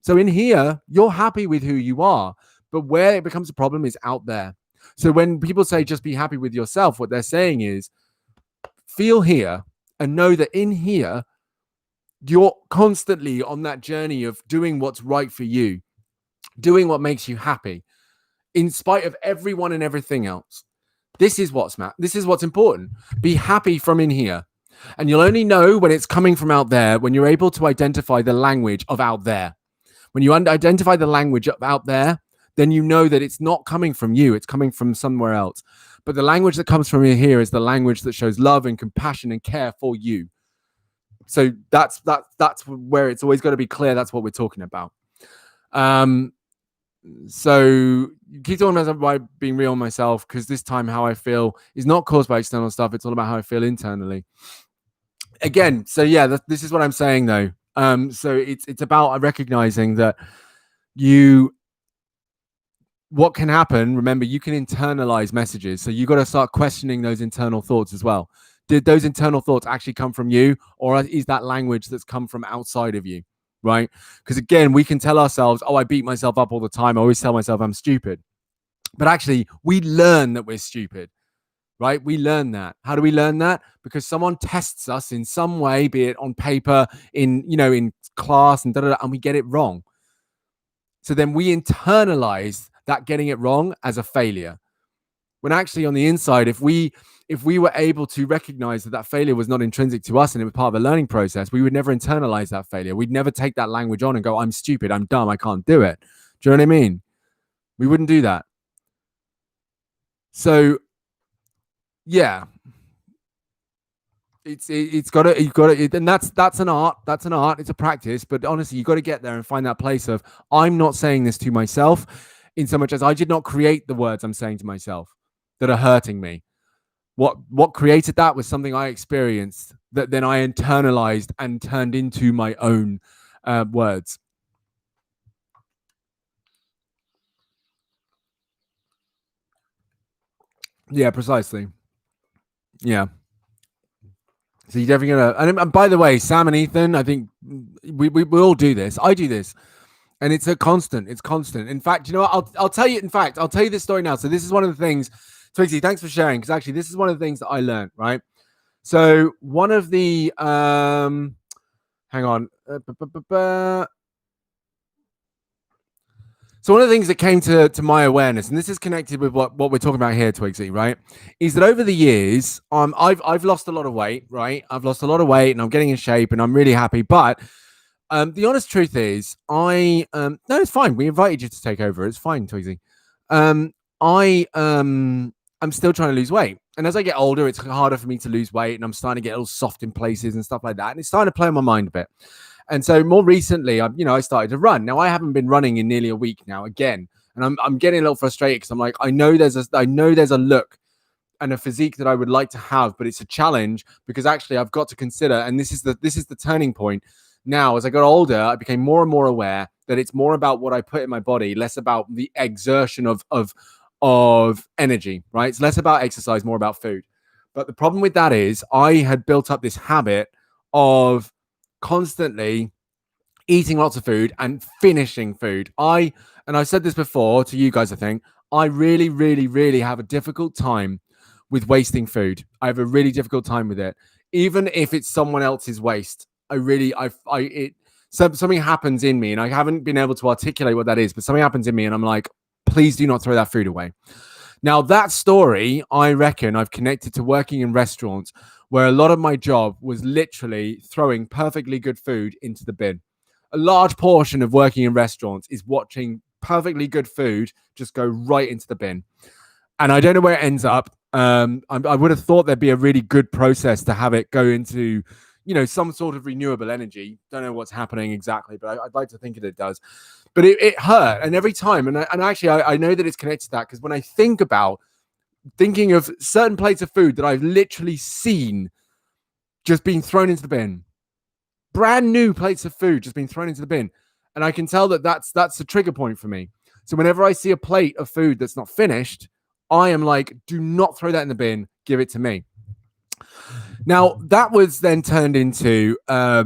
So in here, you're happy with who you are. But where it becomes a problem is out there. So when people say just be happy with yourself, what they're saying is feel here and know that in here, you're constantly on that journey of doing what's right for you, doing what makes you happy, in spite of everyone and everything else. This is what's important. Be happy from in here. And you'll only know when it's coming from out there when you're able to identify the language of out there. When you identify the language of out there, then you know that it's not coming from you. It's coming from somewhere else. But the language that comes from here is the language that shows love and compassion and care for you. So that's where it's always got to be clear. That's what we're talking about. So you keep talking about by being real myself, because this time how I feel is not caused by external stuff. It's all about how I feel internally. Again, so yeah, this is what I'm saying though. So it's about recognizing that what can happen, remember, you can internalize messages. So you got to start questioning those internal thoughts as well. Did those internal thoughts actually come from you, or is that language that's come from outside of you, right? Because again, we can tell ourselves, oh, I beat myself up all the time. I always tell myself I'm stupid. But actually, we learn that we're stupid, right? We learn that. How do we learn that? Because someone tests us in some way, be it on paper, in class, and and we get it wrong. So then we internalize that getting it wrong as a failure. When actually on the inside, if we were able to recognize that failure was not intrinsic to us and it was part of a learning process, we would never internalize that failure. We'd never take that language on and go, I'm stupid, I'm dumb, I can't do it. Do you know what I mean? We wouldn't do that. So yeah, you've got to, and that's an art. That's an art. It's a practice. But honestly, you got to get there and find that place of, I'm not saying this to myself, in so much as I did not create the words I'm saying to myself that are hurting me. What created that was something I experienced that then I internalized and turned into my own words. Yeah, precisely. Yeah. So you're definitely gonna, and by the way, Sam and Ethan, I think we all do this. I do this, and it's a constant. It's constant. In fact, you know what? I'll tell you. In fact, I'll tell you this story now. So this is one of the things, Twixie, thanks for sharing, because actually this is one of the things that I learned. Right. So one of the hang on. So one of the things that came to my awareness, and this is connected with what we're talking about here, Twigsy, right, is that over the years, I've lost a lot of weight, right? I've lost a lot of weight, and I'm getting in shape, and I'm really happy. But the honest truth is, no, it's fine. We invited you to take over. It's fine, Twigsy. I'm still trying to lose weight, and as I get older, it's harder for me to lose weight, and I'm starting to get all soft in places and stuff like that, and it's starting to play on my mind a bit. And so more recently, I started to run. Now I haven't been running in nearly a week now again, and I'm getting a little frustrated because I'm like, I know there's a look and a physique that I would like to have, but it's a challenge because actually I've got to consider, and this is the turning point. Now, as I got older, I became more and more aware that it's more about what I put in my body, less about the exertion of energy, right? It's less about exercise, more about food. But the problem with that is I had built up this habit of constantly eating lots of food and finishing food. And I said this before to you guys, I think, I really, really, really have a difficult time with wasting food. I have a really difficult time with it. Even if it's someone else's waste, something happens in me, and I haven't been able to articulate what that is, but something happens in me and I'm like, please do not throw that food away. Now that story, I reckon I've connected to working in restaurants where a lot of my job was literally throwing perfectly good food into the bin. a large portion of working in restaurants is watching perfectly good food just go right into the bin. And I don't know where it ends up. I would have thought there'd be a really good process to have it go into, some sort of renewable energy. Don't know what's happening exactly, but I'd like to think it does. But it hurt. And every time, and actually, I know that it's connected to that, because when I thinking of certain plates of food that I've literally seen just being thrown into the bin, brand new plates of food just being thrown into the bin. And I can tell that that's a trigger point for me. So whenever I see a plate of food that's not finished, I am like, do not throw that in the bin. Give it to me. Now, that was then turned into a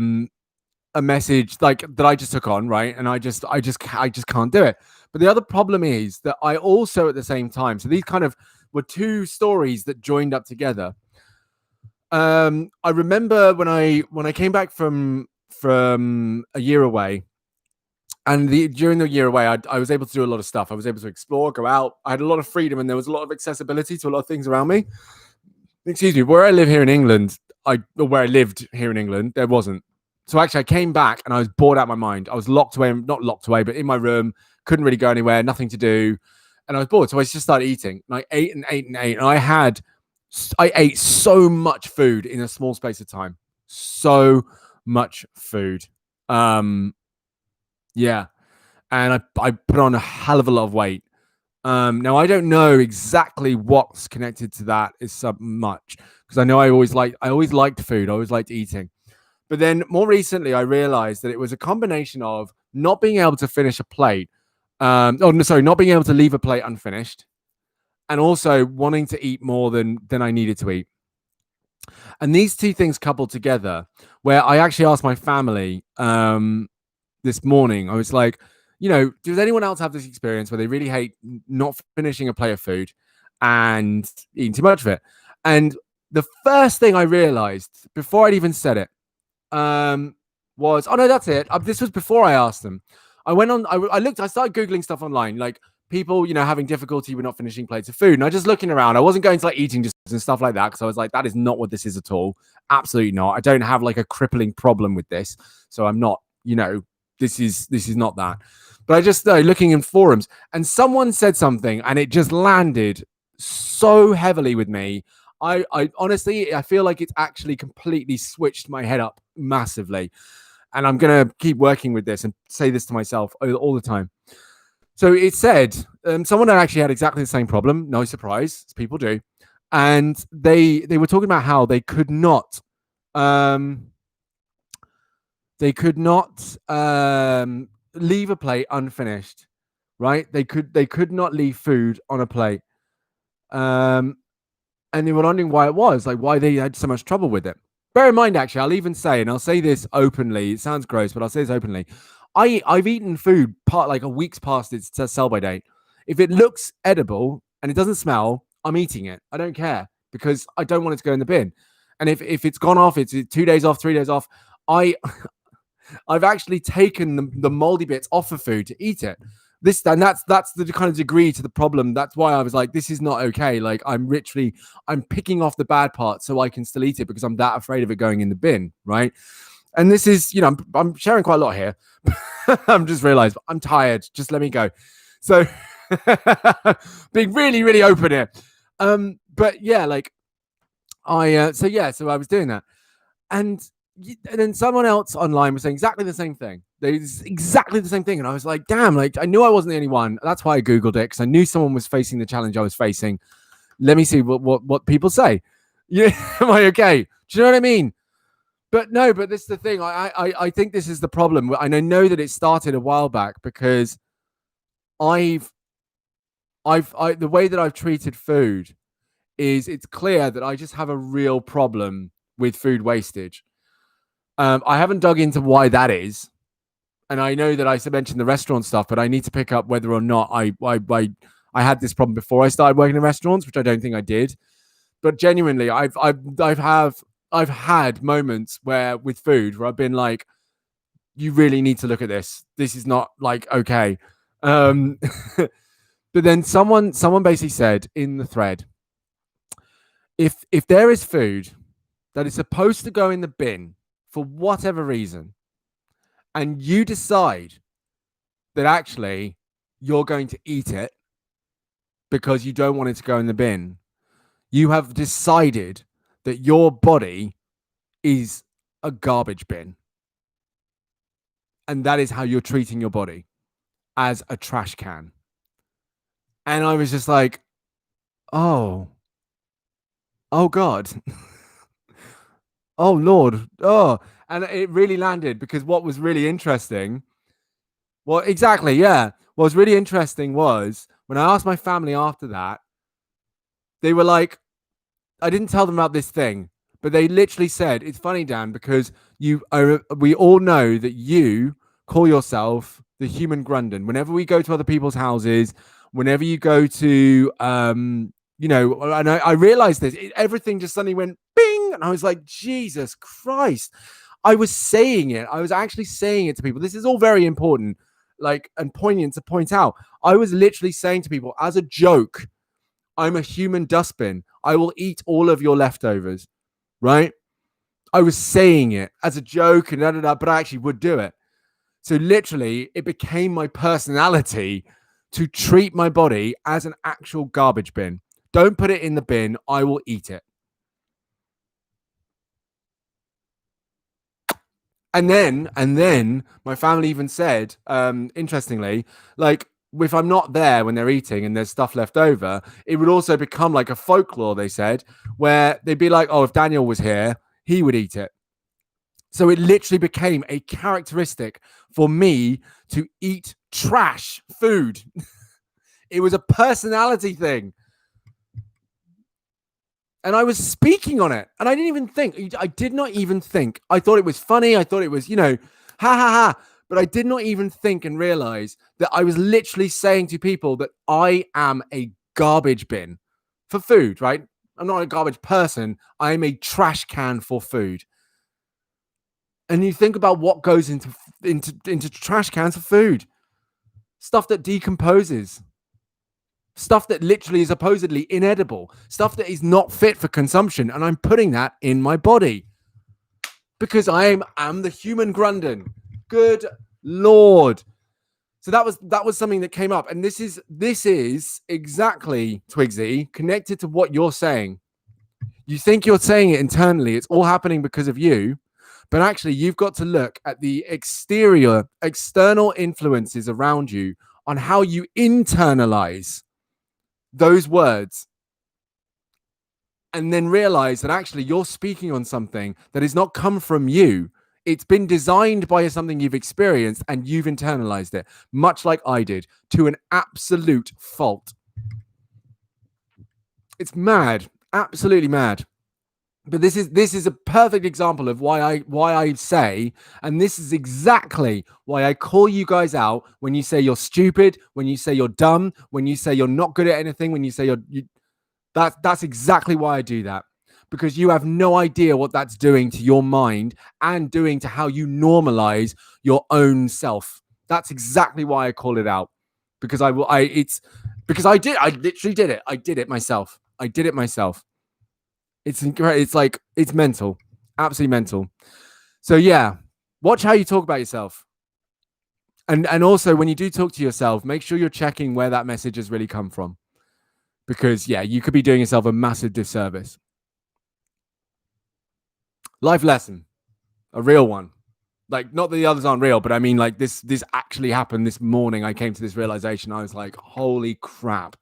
message like that I just took on, right? And I just can't do it. But the other problem is that I also at the same time, so these kind of were two stories that joined up together. I remember when I came back from a year away, and during the year away, I was able to do a lot of stuff. I was able to explore, go out. I had a lot of freedom, and there was a lot of accessibility to a lot of things around me. Excuse me, where I lived here in England, there wasn't. So actually, I came back and I was bored out of my mind. I was not locked away, but in my room, couldn't really go anywhere, nothing to do, and I was bored. So I just started eating. And I ate and ate and ate, and I ate so much food in a small space of time. So much food. Yeah. And I put on a hell of a lot of weight. Now I don't know exactly what's connected to that is so much, because I know I always liked food. I always liked eating. But then more recently, I realized that it was a combination of not being able to finish a plate. Not being able to leave a plate unfinished, and also wanting to eat more than I needed to eat. And these two things coupled together, where I actually asked my family this morning, I was like, does anyone else have this experience where they really hate not finishing a plate of food and eating too much of it? And the first thing I realized before I'd even said it was, oh no, that's it. This was before I asked them. I went on, I started Googling stuff online, like people, having difficulty with not finishing plates of food. And I was just looking around. I wasn't going to like eating disorders and stuff like that, because I was like, that is not what this is at all. Absolutely not. I don't have like a crippling problem with this. So I'm not, this is not that. But I just started looking in forums, and someone said something and it just landed so heavily with me. I honestly, I feel like it's actually completely switched my head up massively. And I'm going to keep working with this and say this to myself all the time. So it said, someone had actually had exactly the same problem. No surprise, as people do. And they were talking about how they could not leave a plate unfinished, right? They could not leave food on a plate. And they were wondering why it was, like why they had so much trouble with it. Bear in mind, actually, I'll even say, and I'll say this openly, it sounds gross, but I'll say this openly. I've eaten food like a week's past its sell-by date. If it looks edible and it doesn't smell, I'm eating it. I don't care, because I don't want it to go in the bin. And if it's gone off, it's 2 days off, 3 days off, I've actually taken the moldy bits off of food to eat it. That's the kind of degree to the problem. That's why I was like, this is not okay. Like I'm picking off the bad parts so I can still eat it, because I'm that afraid of it going in the bin, right? And this is, I'm sharing quite a lot here. I'm just realized I'm tired. Just let me go. So being really, really open here. But yeah, like so I was doing that. And then someone else online was saying exactly the same thing. Exactly the same thing. And I was like, damn, like I knew I wasn't the only one. That's why I Googled it, because I knew someone was facing the challenge I was facing. Let me see what people say. Yeah, am I okay? Do you know what I mean? But no, but this is the thing. I think this is the problem. And I know that it started a while back, because the way that I've treated food is, it's clear that I just have a real problem with food wastage. I haven't dug into why that is. And I know that I mentioned the restaurant stuff, but I need to pick up whether or not I had this problem before I started working in restaurants, which I don't think I did. But genuinely, I've had moments with food where I've been like, you really need to look at this. This is not like okay. But then someone basically said in the thread, if there is food that is supposed to go in the bin for whatever reason, and you decide that actually you're going to eat it because you don't want it to go in the bin, you have decided that your body is a garbage bin. And that is how you're treating your body, as a trash can. And I was just like, oh God. Oh Lord. Oh. And it really landed, because what was really interesting, well, exactly, yeah. What was really interesting was when I asked my family after that, they were like, I didn't tell them about this thing, but they literally said, it's funny, Dan, because we all know that you call yourself the human Grundon. Whenever we go to other people's houses, whenever you go to, and I realized this, everything just suddenly went bing. And I was like, Jesus Christ. I was saying it. I was actually saying it to people. This is all very important, and poignant to point out. I was literally saying to people as a joke, I'm a human dustbin. I will eat all of your leftovers, right? I was saying it as a joke and but I actually would do it. So literally, it became my personality to treat my body as an actual garbage bin. Don't put it in the bin. I will eat it. And then my family even said, interestingly, if I'm not there when they're eating and there's stuff left over, it would also become like a folklore, they said, where they'd be like, oh, if Daniel was here, he would eat it. So it literally became a characteristic for me to eat trash food. It was a personality thing. And I was speaking on it. And I didn't even think. I did not even think. I thought it was funny. I thought it was, ha ha ha. But I did not even think and realize that I was literally saying to people that I am a garbage bin for food, right? I'm not a garbage person. I'm a trash can for food. And you think about what goes into trash cans for food. Stuff that decomposes. Stuff that literally is supposedly inedible. Stuff that is not fit for consumption. And I'm putting that in my body. Because I am the human Grundon. Good Lord. So that was something that came up. And this is exactly, Twigsy, connected to what you're saying. You think you're saying it internally. It's all happening because of you. But actually, you've got to look at the external influences around you on how you internalize those words, and then realize that actually you're speaking on something that has not come from you. It's been designed by something you've experienced, and you've internalized it, much like I did, to an absolute fault. It's mad, absolutely mad. But this is a perfect example of why I say, and this is exactly why I call you guys out when you say you're stupid, when you say you're dumb, when you say you're not good at anything, when you say that's exactly why I do that. Because you have no idea what that's doing to your mind and doing to how you normalize your own self. That's exactly why I call it out. Because I literally did it. I did it myself. It's incredible. It's mental, absolutely mental. So yeah, watch how you talk about yourself. And also when you do talk to yourself, make sure you're checking where that message has really come from. Because yeah, you could be doing yourself a massive disservice. Life lesson, a real one. Not that the others aren't real, but I mean, this actually happened this morning. I came to this realization. I was like, holy crap.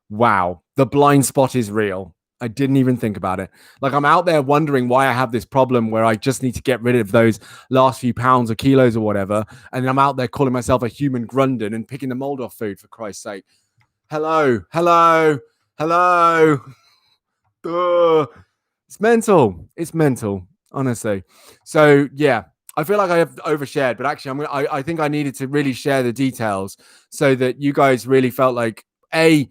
Wow. The blind spot is real. I didn't even think about it. I'm out there wondering why I have this problem where I just need to get rid of those last few pounds or kilos or whatever. And I'm out there calling myself a human Grundon and picking the mold off food, for Christ's sake. Hello. It's mental, honestly. So yeah, I feel like I have overshared, but actually I think I needed to really share the details so that you guys really felt like, A,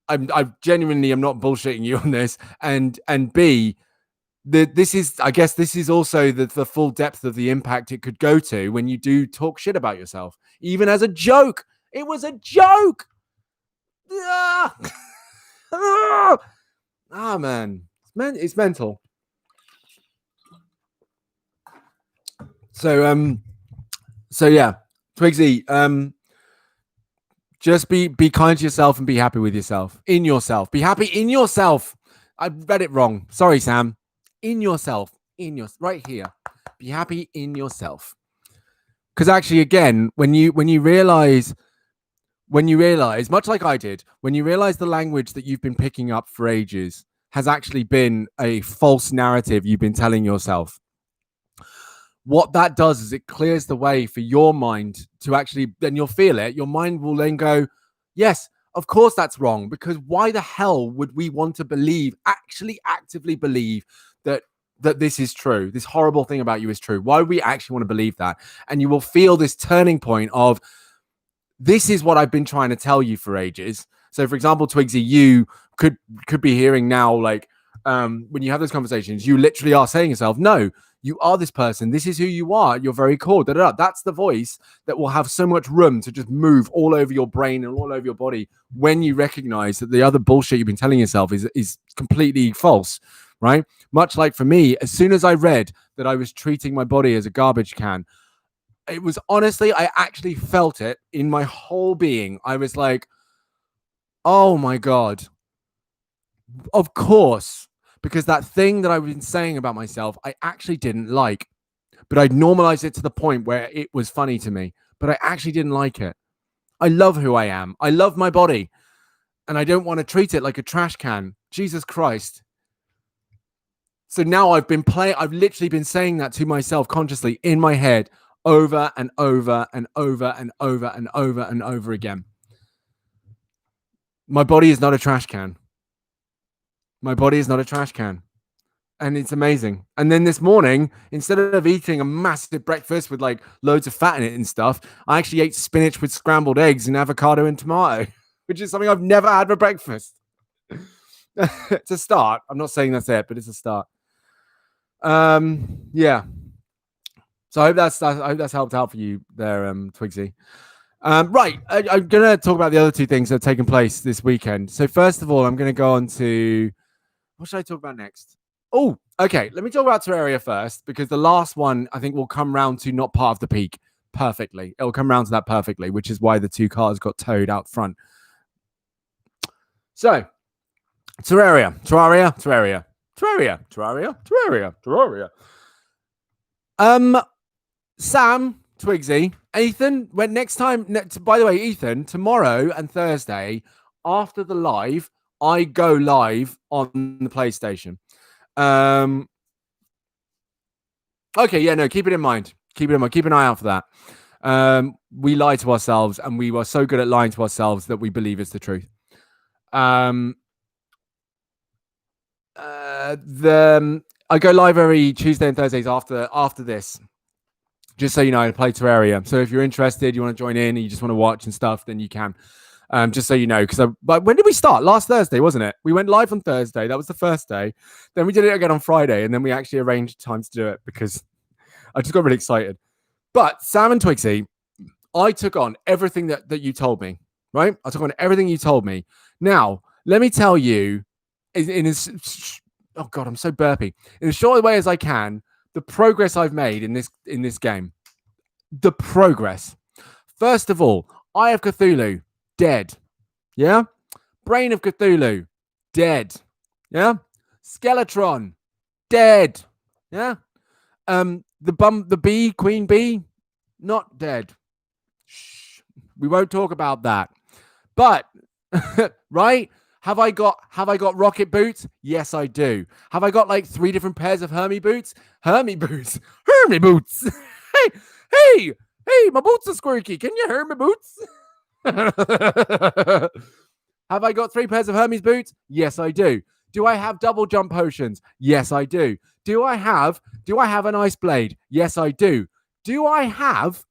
I genuinely am not bullshitting you on this, and B, this is also the full depth of the impact it could go to when you do talk shit about yourself, even as a joke. It was a joke. Man, it's mental. So So yeah, Twigsy, just be kind to yourself and be happy with yourself. In yourself. Be happy in yourself. I read it wrong. Sorry, Sam. In yourself. Right here. Be happy in yourself. Because actually, again, when you realize, much like I did, when you realize the language that you've been picking up for ages has actually been a false narrative you've been telling yourself, what that does is it clears the way for your mind to actually, then you'll feel it. Your mind will then go, yes, of course that's wrong, because why the hell would we want to believe, actually actively believe that this is true? This horrible thing about you is true. Why would we actually want to believe that? And you will feel this turning point of, this is what I've been trying to tell you for ages. So for example, Twigsy, you could be hearing now, like, when you have those conversations, you literally are saying yourself, no, you are this person. This is who you are. You're very cool. That's the voice that will have so much room to just move all over your brain and all over your body when you recognize that the other bullshit you've been telling yourself is completely false, right? Much like for me, as soon as I read that I was treating my body as a garbage can, it was honestly, I actually felt it in my whole being. I was like, oh my God, of course. Because that thing that I've been saying about myself, I actually didn't like, but I'd normalized it to the point where it was funny to me, but I actually didn't like it. I love who I am. I love my body, and I don't want to treat it like a trash can. Jesus Christ. So now I've literally been saying that to myself consciously in my head over and over and over and over and over and over again. My body is not a trash can. My body is not a trash can. And it's amazing. And then this morning, instead of eating a massive breakfast with like loads of fat in it and stuff, I actually ate spinach with scrambled eggs and avocado and tomato, which is something I've never had for breakfast. It's a start. I'm not saying that's it, but it's a start. Yeah. So I hope that's helped out for you there, Twigsy. Right. I'm going to talk about the other two things that have taken place this weekend. So first of all, I'm going to go on to, what should I talk about next? Oh, okay. Let me talk about Terraria first, because the last one I think will come round to not part of the peak perfectly. It'll come round to that perfectly, which is why the two cars got towed out front. So, Terraria. Sam, Twigsy, Ethan, when next time, by the way, Ethan, tomorrow and Thursday after the live, I go live on the PlayStation. Okay, yeah, no, keep it in mind. Keep an eye out for that. We lie to ourselves, and we were so good at lying to ourselves that we believe it's the truth. I go live every Tuesday and Thursdays after this. Just so you know, I play Terraria. So if you're interested, you want to join in, and you just want to watch and stuff, then you can. Just so you know, but when did we start? Last Thursday, wasn't it? We went live on Thursday. That was the first day. Then we did it again on Friday, and then we actually arranged times to do it because I just got really excited. But Sam and Twigsy, I took on everything that you told me, right? I took on everything you told me. Now, let me tell you, oh God, I'm so burpy. In as short a way as I can, the progress I've made in this game. The progress. First of all, Eye of Cthulhu, dead. Yeah? Brain of Cthulhu, dead. Yeah? Skeletron, dead. Yeah? The bee, Queen Bee, not dead. Shh. We won't talk about that. But, right? Have I got rocket boots? Yes, I do. Have I got like 3 different pairs of Hermie boots? Hermie boots. Hey, my boots are squirky. Can you hear my boots? Have I got 3 pairs of Hermes boots? Yes, I do. Do I have double jump potions? Yes, I do. Do I have an ice blade? Yes, I do. Do I have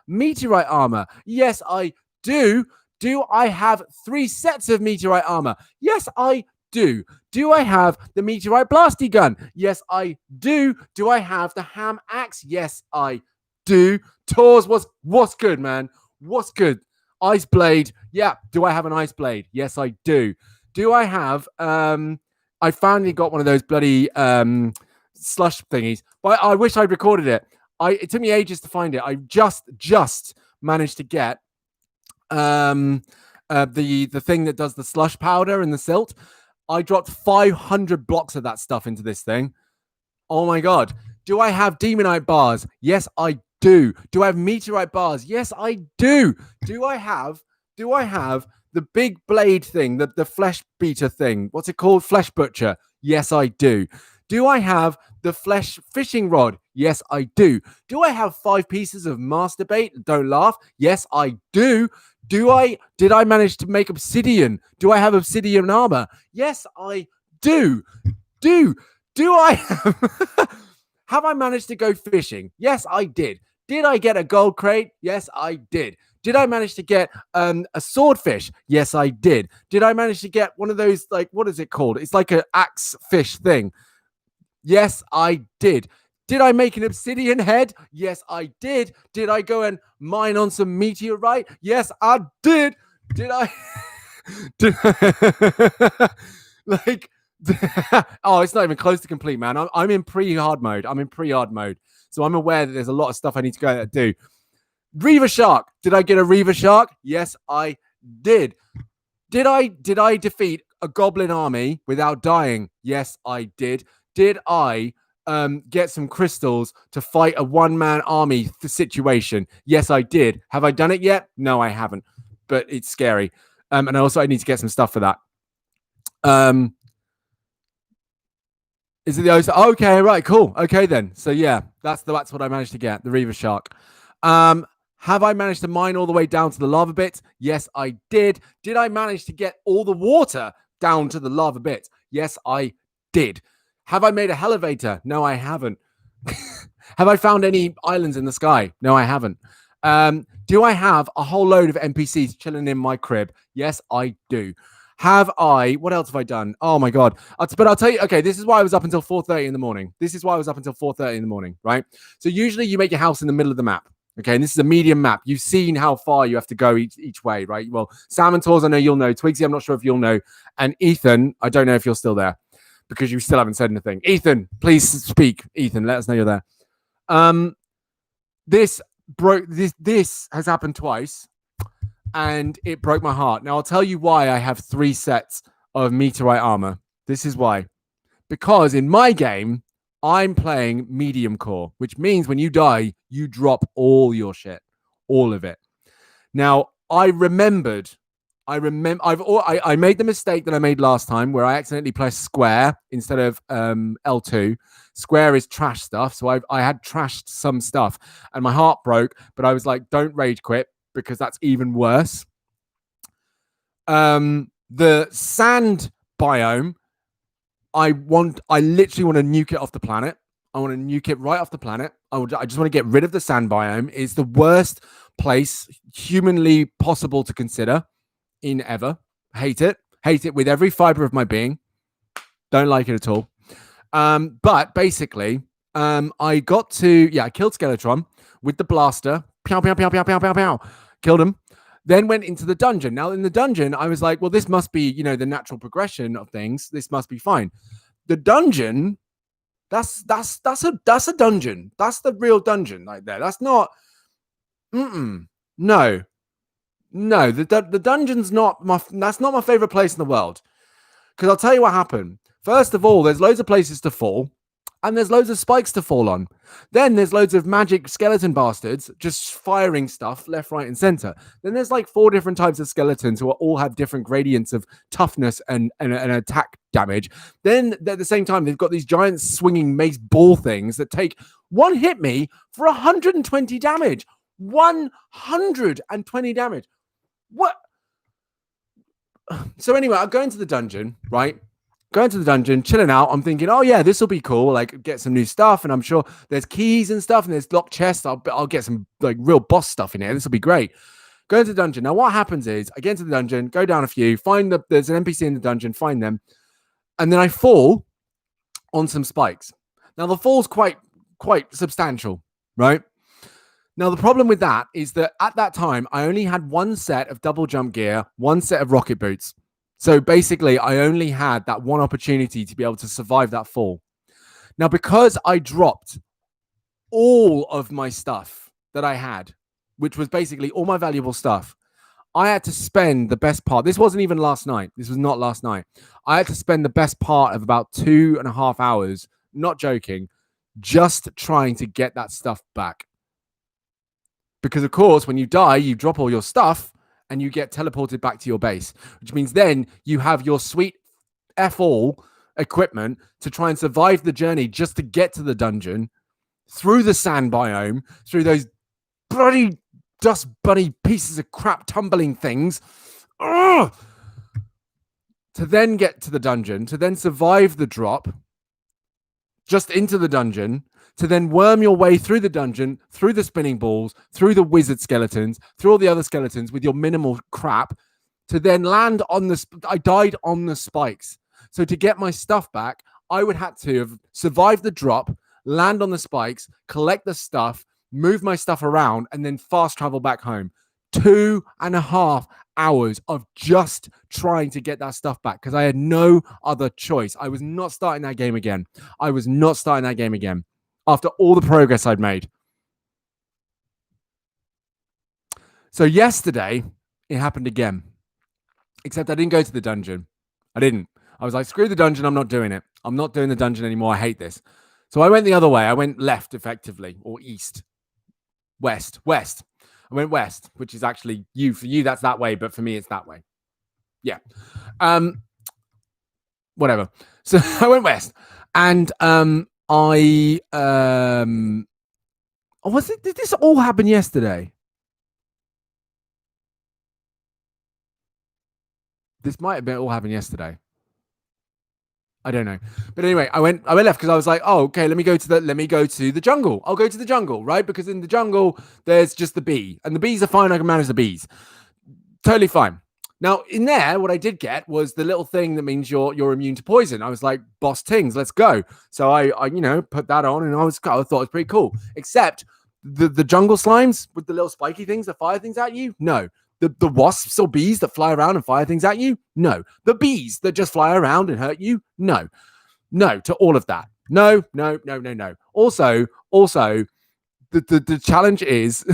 meteorite armor? Yes, I do. Do I have 3 sets of meteorite armor? Yes, I do. Do I have the meteorite blasty gun? Yes, I do. Do I have the ham axe? Yes, I do. Tors, what's good, man? What's good? Ice blade. Yeah. Do I have an ice blade? Yes, I do. Do I have I finally got one of those bloody slush thingies, but I wish I'd recorded it. It took me ages to find it. I just managed to get the thing that does the slush powder and the silt. I dropped 500 blocks of that stuff into this thing. Oh my god. Do I have demonite bars? Yes, I do. Do I have meteorite bars? Yes, I do. Do I have the big blade thing, the flesh beater thing? What's it called? Flesh butcher. Yes, I do. Do I have the flesh fishing rod? Yes, I do. Do I have 5 pieces of masturbate? Don't laugh. Yes, I do. Did I manage to make obsidian? Do I have obsidian armor? Yes, I do. Do I have I managed to go fishing? Yes, I did. Did I get a gold crate? Yes, I did. Did I manage to get a swordfish? Yes, I did. Did I manage to get one of those, like, what is it called? It's like an axe fish thing. Yes, I did. Did I make an obsidian head? Yes, I did. Did I go and mine on some meteorite? Yes, I did. Did I? Like, oh, it's not even close to complete, man. I'm in pre-hard mode. So I'm aware that there's a lot of stuff I need to go and do. Reaver shark. Did I get a reaver shark? Yes, I did. Did I defeat a goblin army without dying? Yes, I did. Did I get some crystals to fight a one-man army situation? Yes, I did. Have I done it yet? No, I haven't. But it's scary. And also I need to get some stuff for that. Is it the Osa? Okay, right, cool. Okay, then. So yeah, that's what I managed to get, the Reaver Shark. Have I managed to mine all the way down to the lava bits? Yes, I did. Did I manage to get all the water down to the lava bits? Yes, I did. Have I made a elevator? No, I haven't. Have I found any islands in the sky? No, I haven't. Do I have a whole load of NPCs chilling in my crib? Yes, I do. What else have I done? Oh my God. But I'll tell you, okay, this is why I was up until 4:30 in the morning. Right? So usually you make your house in the middle of the map. Okay, and this is a medium map. You've seen how far you have to go each way, right? Well, Sam and Tors, I know you'll know. Twigsy, I'm not sure if you'll know. And Ethan, I don't know if you're still there because you still haven't said anything. Ethan, please speak. Ethan, let us know you're there. This has happened twice, and it broke my heart. Now, I'll tell you why I have 3 sets of meteorite armor. This is why. Because in my game, I'm playing medium core, which means when you die, you drop all your shit, all of it. Now, I made the mistake that I made last time where I accidentally pressed square instead of L2. Square is trash stuff. So I had trashed some stuff and my heart broke, but I was like, don't rage quit because that's even worse. The sand biome, I literally want to nuke it off the planet. I want to nuke it right off the planet. I just want to get rid of the sand biome. It's the worst place humanly possible to consider in ever. Hate it with every fiber of my being. Don't like it at all. But basically, I killed Skeletron with the blaster. Pow, pow, pow, pow, pow, pow, pow. Killed him. Then went into the dungeon. Now, in the dungeon, I was like, well, this must be, the natural progression of things. This must be fine. The dungeon, that's a dungeon. That's the real dungeon right there. That's not, no. The dungeon's that's not my favorite place in the world. Because I'll tell you what happened. First of all, there's loads of places to fall. And there's loads of spikes to fall on. Then there's loads of magic skeleton bastards just firing stuff left, right, and center. Then there's like 4 different types of skeletons who all have different gradients of toughness and attack damage. Then at the same time, they've got these giant swinging mace ball things that take one hit me for 120 damage. 120 damage. What? So anyway, I'll go into the dungeon, right? Going to the dungeon, chilling out. I'm thinking, oh yeah, this will be cool. Like, get some new stuff, and I'm sure there's keys and stuff, and there's locked chests. I'll get some like real boss stuff in here. This will be great. Go into the dungeon. Now, what happens is I get into the dungeon, go down a few, there's an NPC in the dungeon, find them, and then I fall on some spikes. Now, the fall's quite substantial, right? Now, the problem with that is that at that time, I only had 1 set of double jump gear, 1 set of rocket boots. So basically, I only had that 1 opportunity to be able to survive that fall. Now, because I dropped all of my stuff that I had, which was basically all my valuable stuff. I had to spend the best part. This wasn't even last night. This was not last night. I had to spend the best part of about 2.5 hours, not joking, just trying to get that stuff back. Because, of course, when you die, you drop all your stuff and you get teleported back to your base, which means then you have your sweet F all equipment to try and survive the journey just to get to the dungeon, through the sand biome, through those bloody dust bunny pieces of crap tumbling things, to then get to the dungeon, to then survive the drop just into the dungeon, to then worm your way through the dungeon, through the spinning balls, through the wizard skeletons, through all the other skeletons with your minimal crap, to then land on the... I died on the spikes. So to get my stuff back, I would have to have survived the drop, land on the spikes, collect the stuff, move my stuff around, and then fast travel back home. 2.5 hours of just trying to get that stuff back because I had no other choice. I was not starting that game again. After all the progress I'd made. So yesterday, it happened again. Except I didn't go to the dungeon. I didn't. I was like, screw the dungeon. I'm not doing it. I'm not doing the dungeon anymore. I hate this. So I went the other way. I went left, effectively, or east. West. I went west, which is actually for you, that's that way, but for me, it's that way. Yeah. Whatever. So I went west, and did this all happen yesterday? This might have been all happened yesterday. I don't know. But anyway, I went left because I was like, oh, okay, let me go to the jungle. I'll go to the jungle, right? Because in the jungle, there's just the bee. And the bees are fine. I can manage the bees. Totally fine. Now, in there, what I did get was the little thing that means you're immune to poison. I was like, boss tings, let's go. So I put that on, and I thought it was pretty cool. Except the jungle slimes with the little spiky things that fire things at you? No. The wasps or bees that fly around and fire things at you? No. The bees that just fly around and hurt you? No. No to all of that. No. Also, the challenge is...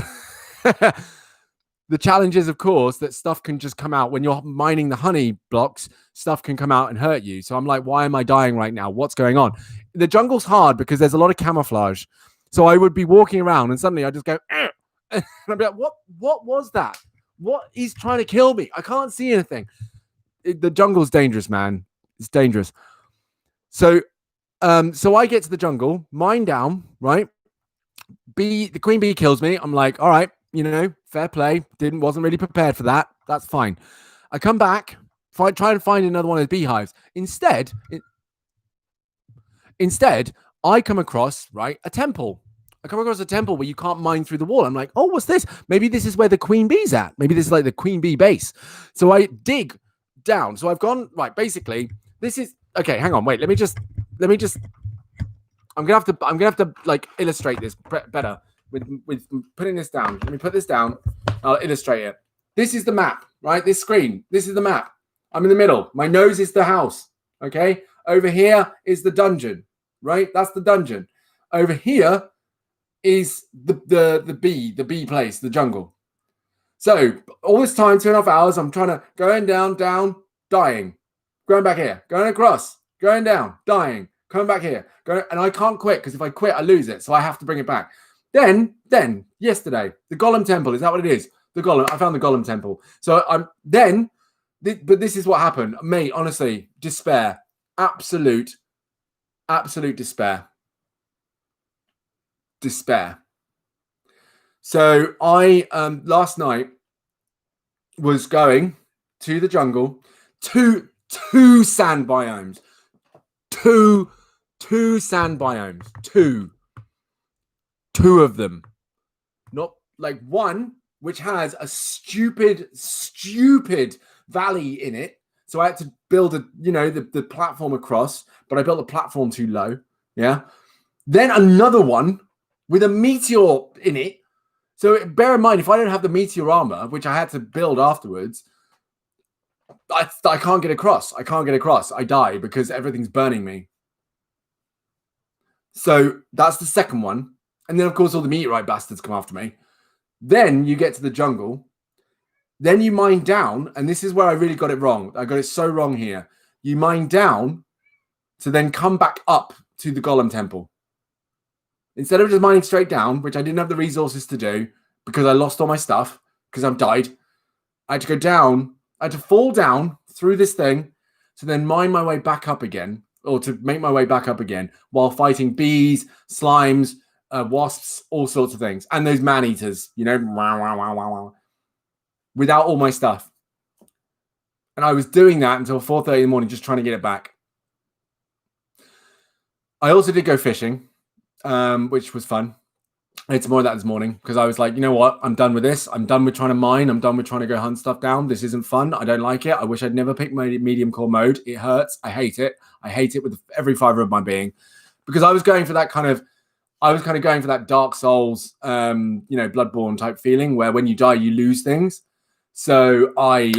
the challenge is, of course, that stuff can just come out. When you're mining the honey blocks, stuff can come out and hurt you. So I'm like, why am I dying right now? What's going on? The jungle's hard because there's a lot of camouflage. So I would be walking around and suddenly I just go... and I'd be like, what was that? What is trying to kill me? I can't see anything. The jungle's dangerous, man. It's dangerous. So I get to the jungle, mine down, right? The queen bee kills me. I'm like, all right, fair play. Wasn't really prepared for that. That's fine. I come back, try and find another one of the beehives. Instead, I come across, right, a temple. I come across a temple where you can't mine through the wall. I'm like, oh, what's this? Maybe this is where the queen bee's at. Maybe this is like the queen bee base. So I dig down. So I've gone, right, basically, this is, okay, hang on, wait, let me just, I'm gonna have to like illustrate this better with putting this down. Let me put this down. I'll illustrate it. This is the map, right? This screen, this is the map. I'm in the middle. My nose is the house, okay? Over here is the dungeon, right? That's the dungeon. Over here is the bee place, the jungle. So all this time, 2.5 hours, I'm trying to going down, dying, going back here, going across, going down, dying, coming back here, and I can't quit because if I quit, I lose it. So I have to bring it back. Then yesterday, the Golem Temple, is that what it is? The Golem. I found the Golem Temple. So but this is what happened, mate. Honestly, despair, absolute despair. So I last night was going to the jungle, two sand biomes, two sand biomes, two of them, not like one which has a stupid valley in it. So I had to build the platform across, but I built the platform too low. Yeah. Then another one with a meteor in it. So bear in mind, if I don't have the meteor armor, which I had to build afterwards, I can't get across. I die because everything's burning me. So that's the second one. And then, of course, all the meteorite bastards come after me. Then you get to the jungle. Then you mine down. And this is where I really got it wrong. I got it so wrong here. You mine down to then come back up to the Golem Temple. Instead of just mining straight down, which I didn't have the resources to do because I lost all my stuff because I've died, I had to go down. I had to fall down through this thing to then mine my way back up again, or to make my way back up again while fighting bees, slimes, wasps, all sorts of things. And those man-eaters, you know, without all my stuff. And I was doing that until 4:30 in the morning, just trying to get it back. I also did go fishing, which was fun. I had some more of that this morning because I was like, you know what? I'm done with this. I'm done with trying to mine. I'm done with trying to go hunt stuff down. This isn't fun. I don't like it. I wish I'd never picked my medium core mode. It hurts. I hate it. I hate it with every fiber of my being because I was going for that kind of going for that Dark Souls, Bloodborne type feeling where when you die, you lose things. So I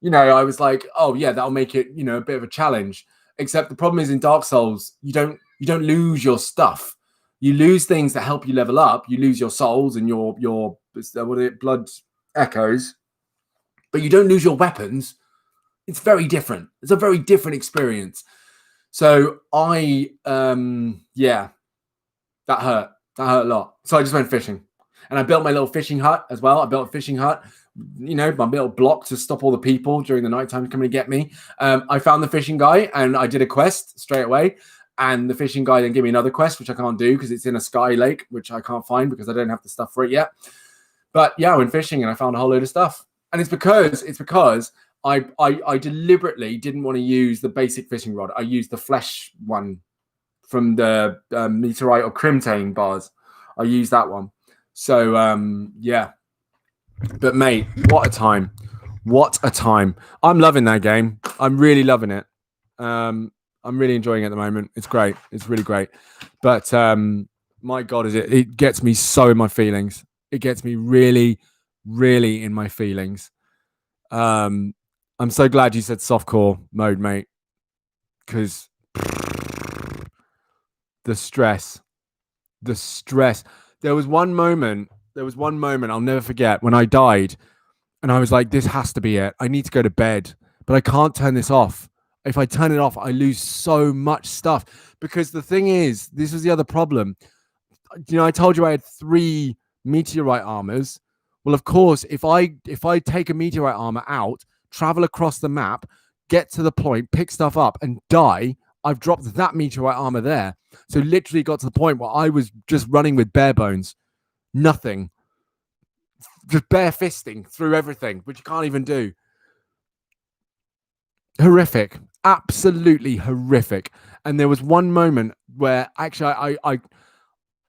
was like, oh yeah, that'll make it, a bit of a challenge. Except the problem is in Dark Souls, you don't lose your stuff. You lose things that help you level up. You lose your souls and your blood echoes, but you don't lose your weapons. It's very different. It's a very different experience. So that hurt. That hurt a lot. So I just went fishing, and I built my little fishing hut as well. I built a fishing hut, my little block to stop all the people during the nighttime coming to get me. I found the fishing guy, and I did a quest straight away. And the fishing guy then gave me another quest, which I can't do because it's in a sky lake, which I can't find because I don't have the stuff for it yet. But yeah, I went fishing and I found a whole load of stuff. And it's because I deliberately didn't want to use the basic fishing rod. I used the flesh one from the meteorite or crimtane bars. I used that one. So yeah. But mate, what a time. What a time. I'm loving that game. I'm really loving it. I'm really enjoying it at the moment. It's great. It's really great. But my God, it gets me so in my feelings. It gets me really, really in my feelings. I'm so glad you said softcore mode, mate. Because the stress. There was one moment I'll never forget when I died. And I was like, this has to be it. I need to go to bed. But I can't turn this off. If I turn it off, I lose so much stuff. Because the thing is, this was the other problem. I told you I had 3 meteorite armors. Well, of course, if I take a meteorite armor out, travel across the map, get to the point, pick stuff up, and die, I've dropped that meteorite armor there. So literally got to the point where I was just running with bare bones. Nothing. Just bare fisting through everything, which you can't even do. Horrific. Absolutely horrific. And there was one moment where actually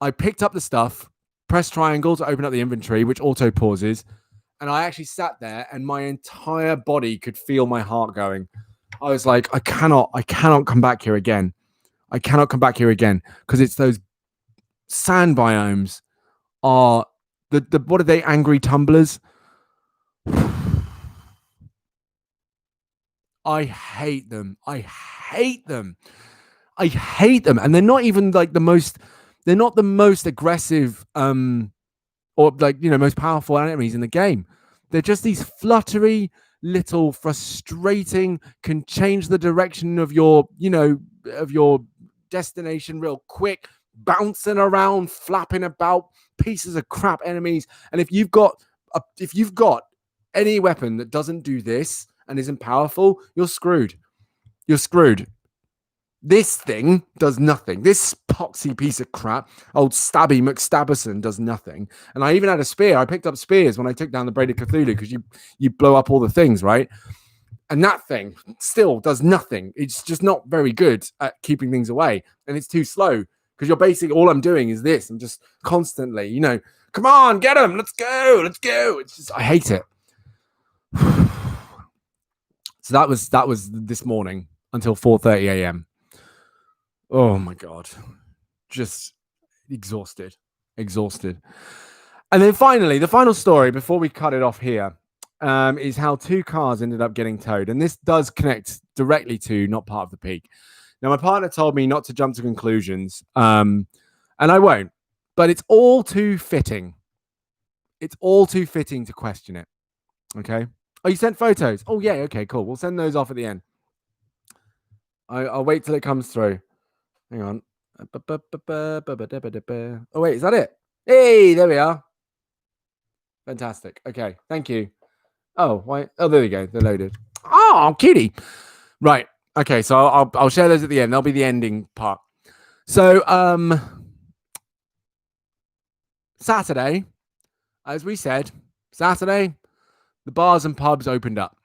I picked up the stuff, pressed triangle to open up the inventory, which auto pauses, and I actually sat there and my entire body could feel my heart going. I was like, I cannot come back here again. I cannot come back here again because it's those sand biomes are the what are they? Angry tumblers. I hate them. And they're not even like they're not the most aggressive or most powerful enemies in the game. They're just these fluttery, little, frustrating, can change the direction of your destination real quick, bouncing around, flapping about, pieces of crap enemies. And if you've got any weapon that doesn't do this and isn't powerful, you're screwed. This thing does nothing. This poxy piece of crap, old Stabby McStabberson, does nothing. And I even had a spear. I picked up spears when I took down the Braid of Cthulhu because you blow up all the things, right? And that thing still does nothing. It's just not very good at keeping things away. And it's too slow because you're basically, all I'm doing is this. I'm just constantly, come on, get him. Let's go. It's just, I hate it. So that was this morning until 4:30 a.m. Oh my God. Just exhausted. And then finally, the final story before we cut it off here is how 2 cars ended up getting towed. And this does connect directly to not part of the peak. Now, my partner told me not to jump to conclusions. And I won't. But it's all too fitting. It's all too fitting to question it. Okay. Oh, you sent photos? Oh, yeah. Okay, cool. We'll send those off at the end. I'll wait till it comes through. Hang on. Oh, wait. Is that it? Hey, there we are. Fantastic. Okay. Thank you. Oh, why? Oh, there we go. They're loaded. Oh, cutie. Right. Okay. So I'll share those at the end. That'll be the ending part. So, Saturday, as we said, Saturday, the bars and pubs opened up.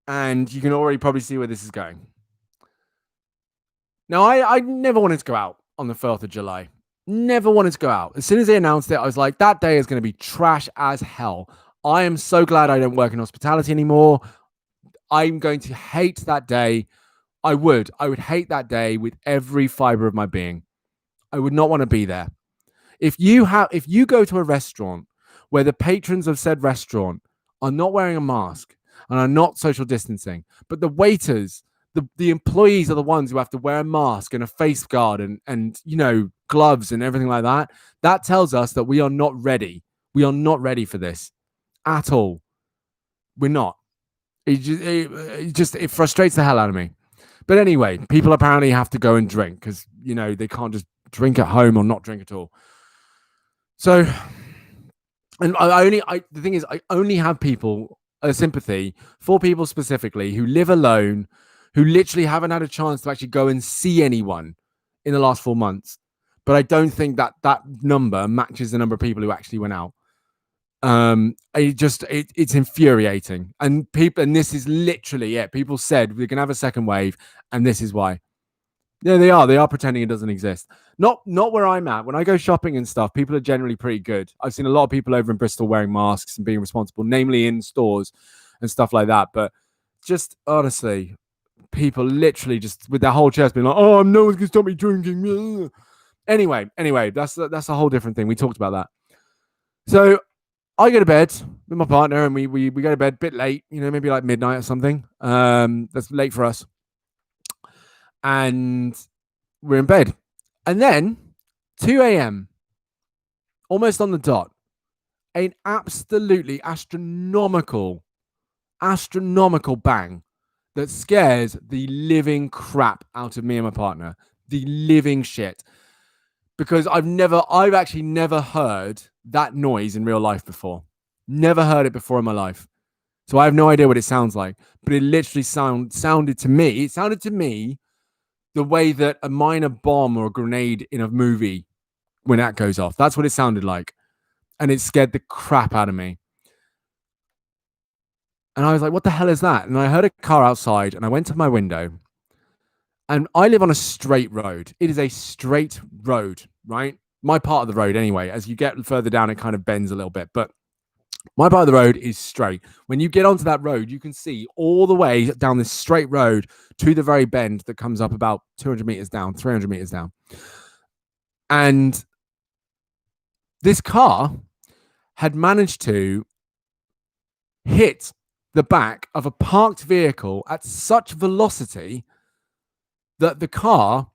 And you can already probably see where this is going. Now, I never wanted to go out on the 4th of July. Never wanted to go out. As soon as they announced it, I was like, that day is going to be trash as hell. I am so glad I don't work in hospitality anymore. I'm going to hate that day. I would hate that day with every fiber of my being. I would not want to be there. If you go to a restaurant where the patrons of said restaurant are not wearing a mask and are not social distancing, but the waiters, the employees are the ones who have to wear a mask and a face guard and gloves and everything like that, that tells us that we are not ready. We are not ready for this at all. We're not. It frustrates the hell out of me. But anyway, people apparently have to go and drink because, they can't just drink at home or not drink at all. So, and the thing is, I only have sympathy for people specifically who live alone, who literally haven't had a chance to actually go and see anyone in the last 4 months. But I don't think that number matches the number of people who actually went out. It's infuriating. And this is literally it. People said we're going to have a second wave, and this is why. Yeah, they are pretending it doesn't exist. Not where I'm at. When I go shopping and stuff, people are generally pretty good. I've seen a lot of people over in Bristol wearing masks and being responsible, namely in stores and stuff like that. But just honestly, people literally just with their whole chest being like, "Oh, no one's gonna stop me drinking." Anyway, that's a whole different thing. We talked about that. So I go to bed with my partner, and we go to bed a bit late, maybe like midnight or something. That's late for us. And we're in bed. And then 2 a.m., almost on the dot, an absolutely astronomical bang that scares the living crap out of me and my partner. The living shit. Because I've actually never heard that noise in real life before. Never heard it before in my life. So I have no idea what it sounds like. But it literally sounded to me the way that a minor bomb or a grenade in a movie, when that goes off. That's what it sounded like. And it scared the crap out of me. And I was like, what the hell is that? And I heard a car outside, and I went to my window. And I live on a straight road. It is a straight road, right? My part of the road, anyway. As you get further down, it kind of bends a little bit. But my part of the road is straight. When you get onto that road, you can see all the way down this straight road to the very bend that comes up about 200 meters down, 300 meters down. And this car had managed to hit the back of a parked vehicle at such velocity that the car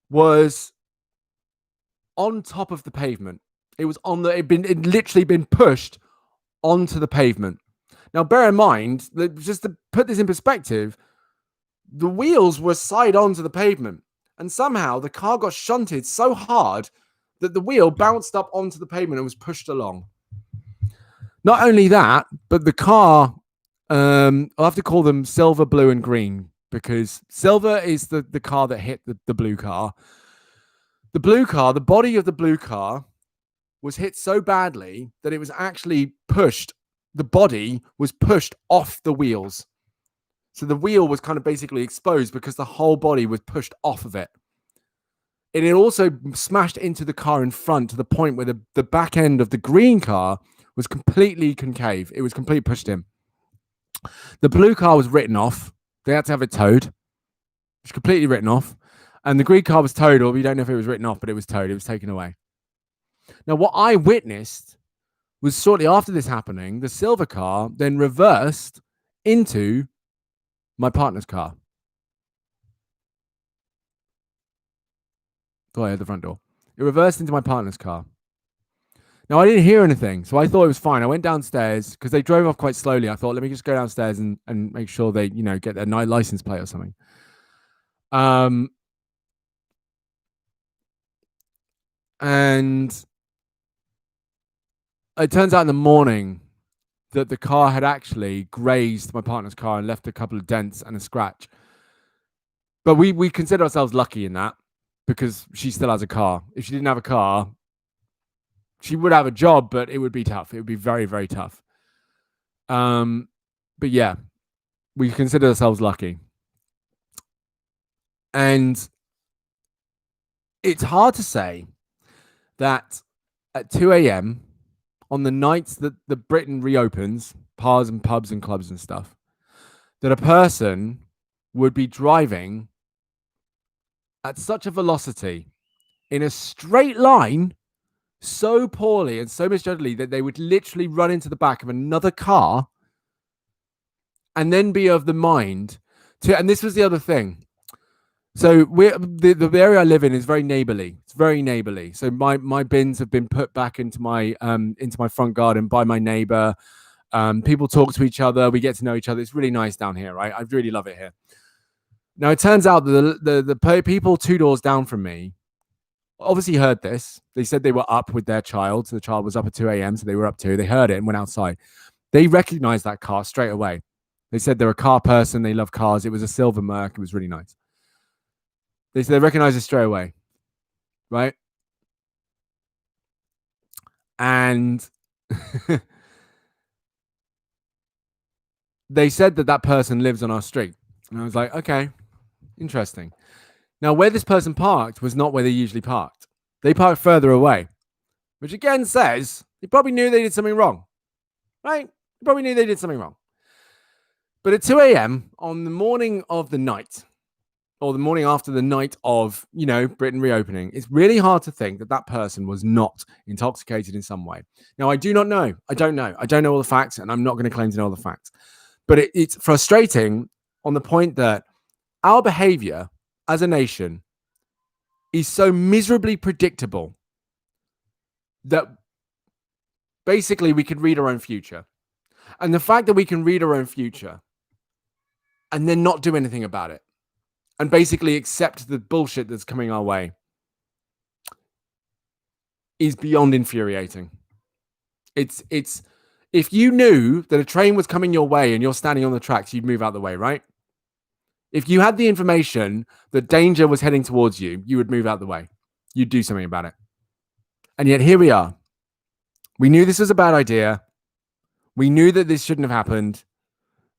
was on top of the pavement. It was it literally been pushed onto the pavement. Now, bear in mind that, just to put this in perspective, the wheels were side onto the pavement, and somehow the car got shunted so hard that the wheel bounced up onto the pavement and was pushed along. Not only that, but the car, I'll have to call them silver, blue, and green, because silver is the car that hit the blue car. The blue car, the body of the blue car was hit so badly that it was actually pushed. The body was pushed off the wheels. So the wheel was kind of basically exposed because the whole body was pushed off of it. And it also smashed into the car in front to the point where the back end of the green car was completely concave. It was completely pushed in. The blue car was written off. They had to have it towed. It was completely written off. And the green car was towed, or we don't know if it was written off, but it was towed. It was taken away. Now, what I witnessed was shortly after this happening, the silver car then reversed into my partner's car. Thought I heard the front door. It reversed into my partner's car. Now, I didn't hear anything, so I thought it was fine. I went downstairs because they drove off quite slowly. I thought, let me just go downstairs and make sure they, get their license plate or something. And it turns out in the morning that the car had actually grazed my partner's car and left a couple of dents and a scratch. But we consider ourselves lucky in that because she still has a car. If she didn't have a car, she would have a job, but it would be tough. It would be very, very tough. But yeah, we consider ourselves lucky. And it's hard to say that at 2 a.m. on the nights that the Britain reopens, bars and pubs and clubs and stuff, that a person would be driving at such a velocity in a straight line so poorly and so misjudgedly that they would literally run into the back of another car and then be of the mind to, and this was the other thing. So the area I live in is very neighborly. It's very neighborly. So my bins have been put back into my front garden by my neighbor. People talk to each other. We get to know each other. It's really nice down here, right? I really love it here. Now it turns out that the people 2 doors down from me obviously heard this. They said they were up with their child. So the child was up at 2 a.m. So they were up too. They heard it and went outside. They recognized that car straight away. They said they're a car person. They love cars. It was a silver Merc. It was really nice. They said they recognized it straight away. Right? And they said that person lives on our street. And I was like, okay, interesting. Now, where this person parked was not where they usually parked. They parked further away, which again says they probably knew they did something wrong, right? They probably knew they did something wrong. But at 2 a.m. on the morning of the night, or the morning after the night of, Britain reopening, it's really hard to think that person was not intoxicated in some way. Now, I do not know. I don't know. I don't know all the facts, and I'm not going to claim to know all the facts. But it's frustrating on the point that our behavior as a nation is so miserably predictable that basically we can read our own future. And the fact that we can read our own future and then not do anything about it and basically accept the bullshit that's coming our way is beyond infuriating. It's if you knew that a train was coming your way and you're standing on the tracks, you'd move out the way, right? If you had the information that danger was heading towards you, you would move out the way. You'd do something about it. And yet here we are. We knew this was a bad idea. We knew that this shouldn't have happened.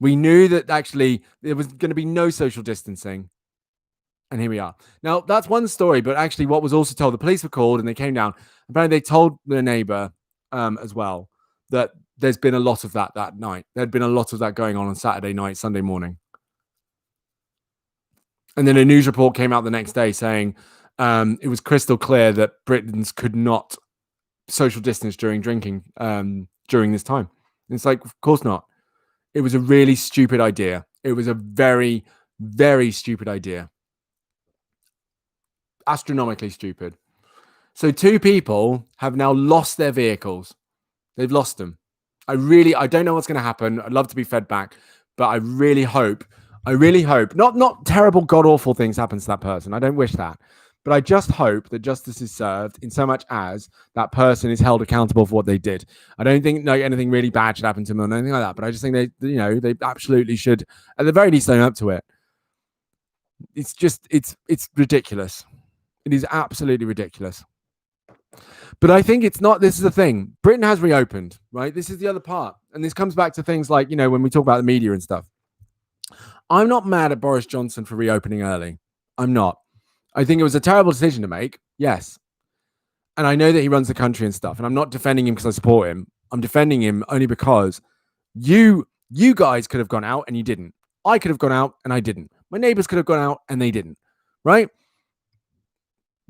We knew that actually there was going to be no social distancing. And here we are. Now, that's one story, but actually what was also told, the police were called and they came down. Apparently they told their neighbor as well that there's been a lot of that night. There'd been a lot of that going on Saturday night, Sunday morning. And then a news report came out the next day saying it was crystal clear that Britons could not social distance during drinking during this time. And it's like, of course not. It was a really stupid idea. It was a very, very stupid idea. Astronomically stupid. So 2 people have now lost their vehicles. They've lost them. I don't know what's going to happen. I'd love to be fed back, but I really hope not terrible, god-awful things happen to that person. I don't wish that. But I just hope that justice is served in so much as that person is held accountable for what they did. I don't think anything really bad should happen to them or anything like that. But I just think they absolutely should, at the very least, own up to it. It's just, it's ridiculous. It is absolutely ridiculous. But I think it's not, this is the thing. Britain has reopened, right? This is the other part. And this comes back to things like, when we talk about the media and stuff. I'm not mad at Boris Johnson for reopening early. I'm not. I think it was a terrible decision to make. Yes. And I know that he runs the country and stuff. And I'm not defending him because I support him. I'm defending him only because you guys could have gone out and you didn't. I could have gone out and I didn't. My neighbors could have gone out and they didn't. Right?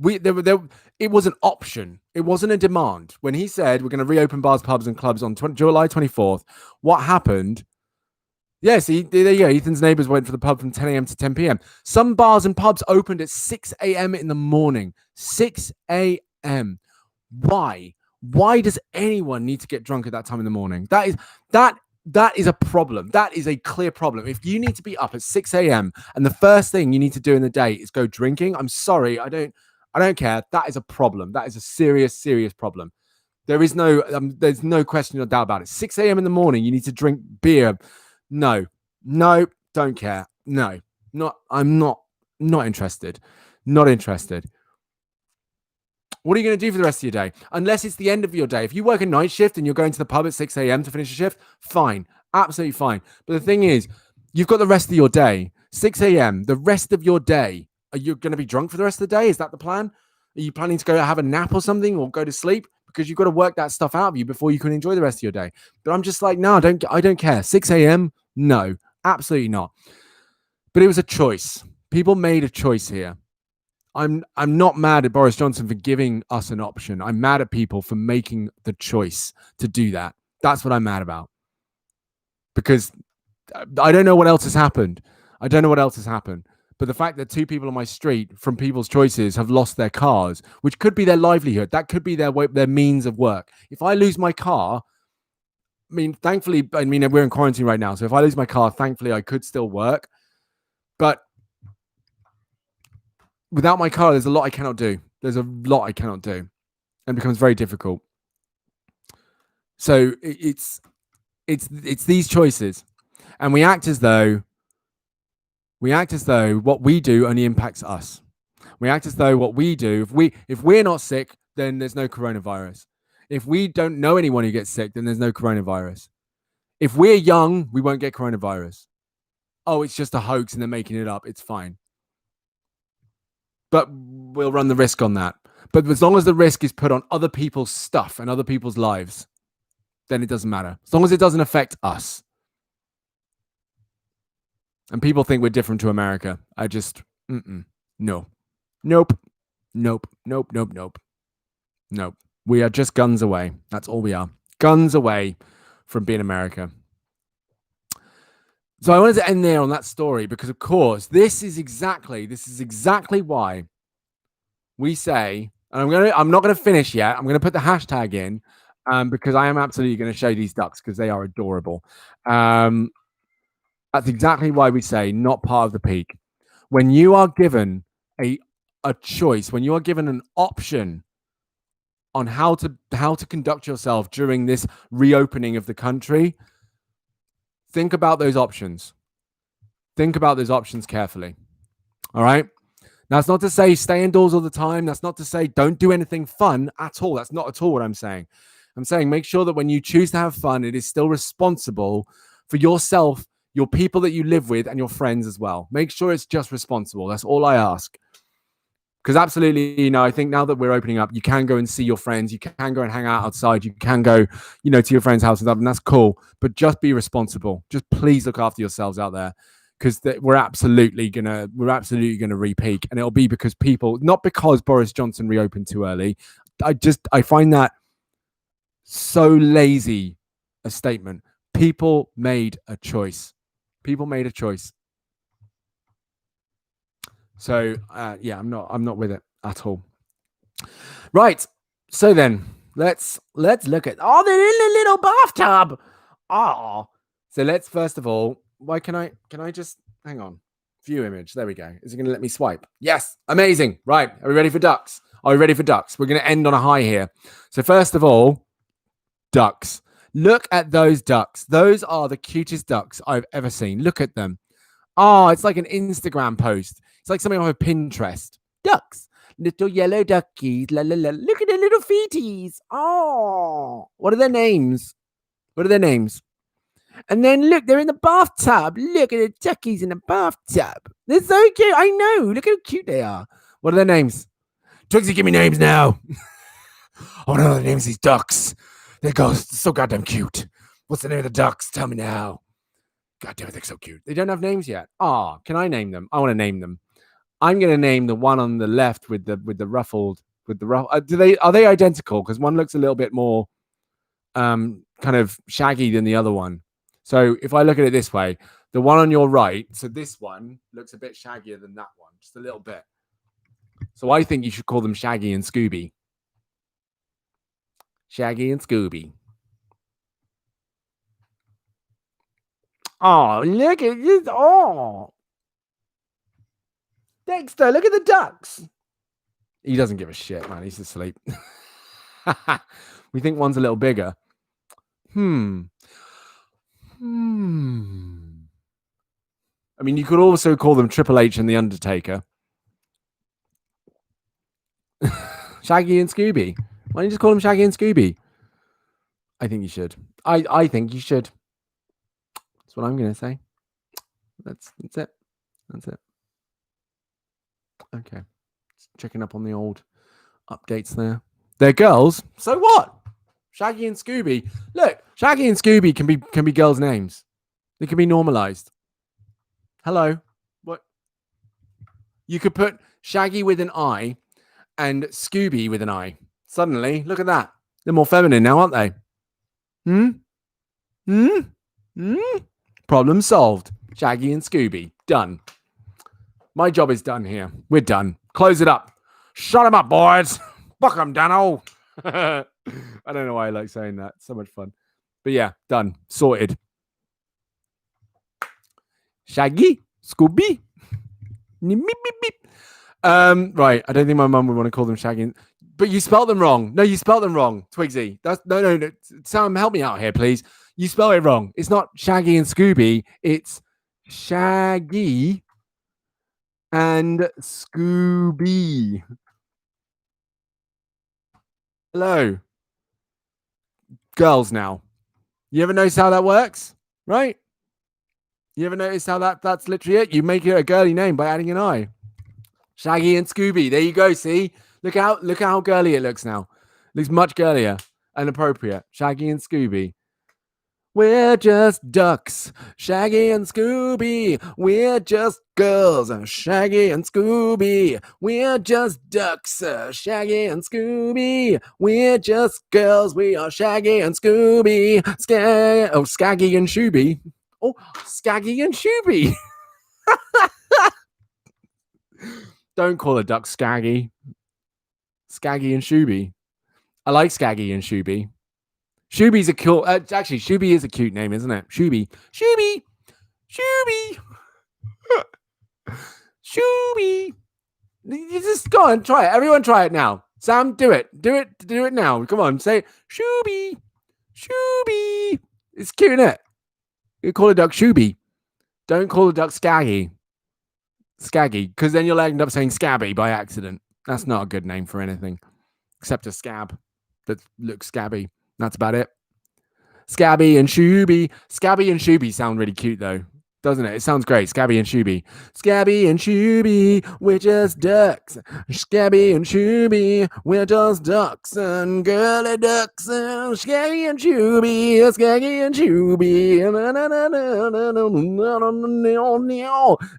It was an option. It wasn't a demand. When he said we're going to reopen bars, pubs and clubs on July 24th, what happened? Yeah, see, there you go. Ethan's neighbors went for the pub from 10 a.m. to 10 p.m. Some bars and pubs opened at 6 a.m. in the morning. 6 a.m. Why? Why does anyone need to get drunk at that time in the morning? That is a problem. That is a clear problem. If you need to be up at 6 a.m. and the first thing you need to do in the day is go drinking, I'm sorry, I don't care. That is a problem. That is a serious problem. There's no question or doubt about it. 6 a.m. in the morning, you need to drink beer. No, don't care. No, I'm not interested. Not interested. What are you going to do for the rest of your day? Unless it's the end of your day. If you work a night shift and you're going to the pub at 6 a.m. to finish a shift, fine. Absolutely fine. But the thing is, you've got the rest of your day. 6 a.m., the rest of your day. Are you going to be drunk for the rest of the day? Is that the plan? Are you planning to go have a nap or something or go to sleep? Because you've got to work that stuff out of you before you can enjoy the rest of your day. But I'm just like, no, I don't care. 6 a.m.? No, absolutely not. But it was a choice. People made a choice here. I'm not mad at Boris Johnson for giving us an option. I'm mad at people for making the choice to do that. That's what I'm mad about. Because I don't know what else has happened. But the fact that two people on my street from people's choices have lost their cars, which could be their livelihood, that could be their means of work. If I lose my car, thankfully, we're in quarantine right now. So if I lose my car, thankfully, I could still work. But without my car, there's a lot I cannot do. And it becomes very difficult. So it's these choices. And we act as though what we do only impacts us. We act as though what we do, if we're not sick, then there's no coronavirus. If we don't know anyone who gets sick, then there's no coronavirus. If we're young, we won't get coronavirus. Oh, it's just a hoax and they're making it up. It's fine. But we'll run the risk on that. But as long as the risk is put on other people's stuff and other people's lives, then it doesn't matter. As long as it doesn't affect us. And people think we're different to America. I just, no. Nope. We are just guns away. That's all we are. Guns away from being America. So I wanted to end there on that story because, of course, this is exactly why we say, and I'm not going to finish yet. I'm going to put the hashtag in because I am absolutely going to show these ducks because they are adorable. That's exactly why we say not part of the peak. When you are given a choice, when you are given an option on how to conduct yourself during this reopening of the country, think about those options. Think about those options carefully. All right? That's not to say stay indoors all the time. That's not to say don't do anything fun at all. That's not at all what I'm saying. I'm saying make sure that when you choose to have fun, it is still responsible for yourself, your people that you live with, and your friends as well. Make sure it's just responsible. That's all I ask. Because absolutely, I think now that we're opening up, you can go and see your friends. You can go and hang out outside. You can go, to your friend's house and stuff, and that's cool. But just be responsible. Just please look after yourselves out there, because we're absolutely gonna re-peak, and it'll be because people, not because Boris Johnson reopened too early. I find that so lazy a statement. People made a choice. So I'm not with it at all. Right. So then let's look at they're in a little bathtub. So let's first of all, why can I just hang on? View image. There we go. Is it going to let me swipe? Yes. Amazing. Right. Are we ready for ducks? We're going to end on a high here. So first of all, ducks. Look at those ducks. Those are the cutest ducks I've ever seen. Look at them. It's like an Instagram post. It's like something on Pinterest. Ducks. Little yellow duckies. La, la, la. Look at their little feeties. What are their names? And then look, they're in the bathtub. Look at the duckies in the bathtub. They're so cute. I know. Look how cute they are. What are their names? Trixie, give me names now. I want to know the names of these ducks. They're so goddamn cute. What's the name of the ducks? Tell me now. God damn it, they're so cute. They don't have names yet. Can I name them? I want to name them. I'm going to name the one on the left with the ruffled. Are they identical? Because one looks a little bit more kind of shaggy than the other one. So if I look at it this way, the one on your right, so this one looks a bit shaggier than that one, just a little bit. So I think you should call them Shaggy and Scooby. Shaggy and Scooby. Oh, look at this. Oh. Dexter, look at the ducks. He doesn't give a shit, man. He's asleep. We think one's a little bigger. I mean, you could also call them Triple H and The Undertaker. Shaggy and Scooby. Why don't you just call them Shaggy and Scooby? I think you should. I think you should. That's what I'm going to say. That's it. That's it. Okay. Just checking up on the old updates there. They're girls. So what? Shaggy and Scooby. Look, Shaggy and Scooby can be girls' names. They can be normalized. Hello. What? You could put Shaggy with an I and Scooby with an I. Suddenly, look at that. They're more feminine now, aren't they? Problem solved. Shaggy and Scooby. Done. My job is done here. We're done. Close it up. Shut them up, boys. Fuck them, Dano. I don't know why I like saying that. It's so much fun. But yeah, done. Sorted. Shaggy, Scooby. Right. I don't think my mum would want to call them Shaggy. But you spelled them wrong. No, you spelled them wrong, Twigsy. That's no. Sam, help me out here, please. You spell it wrong. It's not Shaggy and Scooby. It's Shaggy and Scooby. Hello. Girls now. You ever notice how that works? Right? You ever notice how that's literally it? You make it a girly name by adding an I. Shaggy and Scooby. There you go. See? Look how girly it looks now. It looks much girlier and appropriate. Shaggy and Scooby. We're just ducks, Shaggy and Scooby. We're just girls, Shaggy and Scooby. We're just ducks, Shaggy and Scooby. We're just girls, we are Shaggy and Scooby. Skaggy and Shooby. Oh, Skaggy and Shooby. Don't call a duck Skaggy. Skaggy and Shooby. I like Skaggy and Shooby. Shooby's a cool. Actually, Shooby is a cute name, isn't it? Shooby. Shooby. Shooby. Shooby. You just go on, try it. Everyone try it now. Sam, do it. Do it now. Come on, say it. Shooby. Shooby. It's cute, isn't it? You call a duck Shooby. Don't call a duck Skaggy. Skaggy, because then you'll end up saying Scabby by accident. That's not a good name for anything. Except a scab that looks scabby. That's about it. Scabby and Shooby. Scabby and Shooby sound really cute, though. Doesn't it? It sounds great. Scabby and Shooby. Scabby and Shooby, we're just ducks. Scabby and Shooby, we're just ducks. And girly ducks. And Scabby and Shooby. Scaggy and Shooby.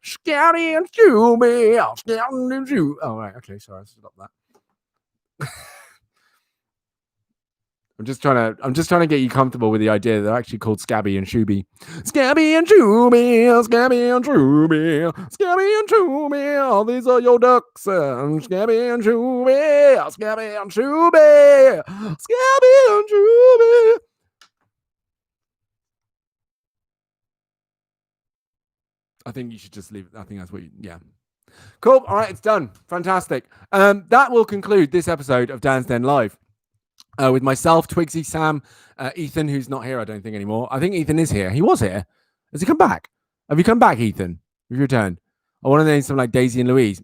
Scabby and Shooby. Scabby and Shooby. Oh, right. Okay, sorry. I stopped that. I'm just trying to get you comfortable with the idea that they're actually called Scabby and Shooby. Scabby and Shooby, Scabby and Shooby, Scabby and Shooby. Oh, these are your ducks. Scabby and Shooby, Scabby and Shooby, Scabby and Shooby. I think you should just leave it. I think that's what yeah. Cool. All right, it's done. Fantastic. That will conclude this episode of Dan Live. With myself, Twigsy, Sam, Ethan, who's not here, I don't think anymore. I think Ethan is here. He was here. Has he come back? Have you come back, Ethan? Have you returned? I want to name something like Daisy and Louise.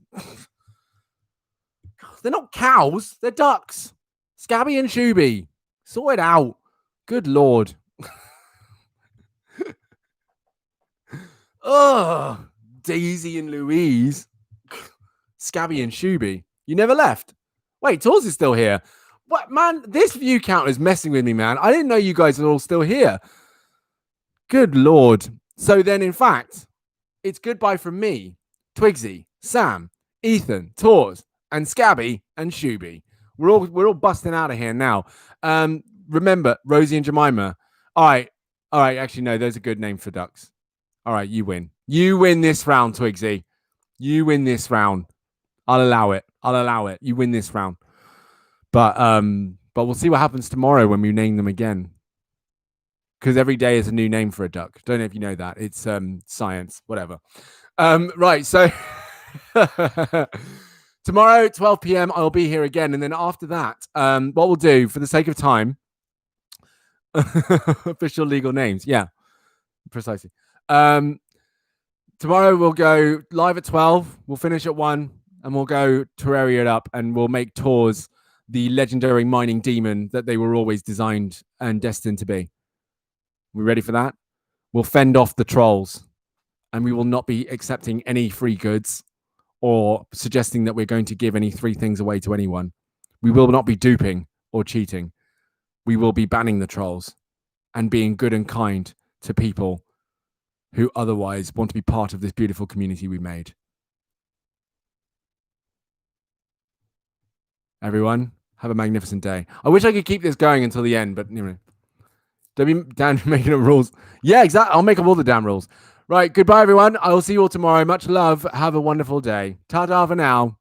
They're not cows. They're ducks. Scabby and Shooby. Sort it out. Good Lord. Ugh. Daisy and Louise. Scabby and Shooby. You never left. Wait, Tors is still here. What, man? This view counter is messing with me, man. I didn't know you guys are all still here. Good Lord. So then, in fact, it's goodbye from me, Twigsy, Sam, Ethan, Tors, and Scabby and Shooby. We're all busting out of here now. Remember, Rosie and Jemima. All right. All right, actually, no, there's a good name for ducks. All right, you win. You win this round, Twigsy. You win this round. I'll allow it. I'll allow it. You win this round. But we'll see what happens tomorrow when we name them again. Because every day is a new name for a duck. Don't know if you know that. It's science, whatever. Right, so tomorrow, 12 p.m., I'll be here again. And then after that, what we'll do, for the sake of time, official legal names. Yeah, precisely. Tomorrow we'll go live at 12. We'll finish at 1. And we'll go Terraria it up. And we'll make Tors the legendary mining demon that they were always designed and destined to be. We ready for that? We'll fend off the trolls. And we will not be accepting any free goods or suggesting that we're going to give any free things away to anyone. We will not be duping or cheating. We will be banning the trolls and being good and kind to people who otherwise want to be part of this beautiful community we made. Everyone, have a magnificent day. I wish I could keep this going until the end, but anyway. Dan making up rules. Yeah, exactly. I'll make up all the damn rules. Right, goodbye, everyone. I will see you all tomorrow. Much love. Have a wonderful day. Ta-ta for now.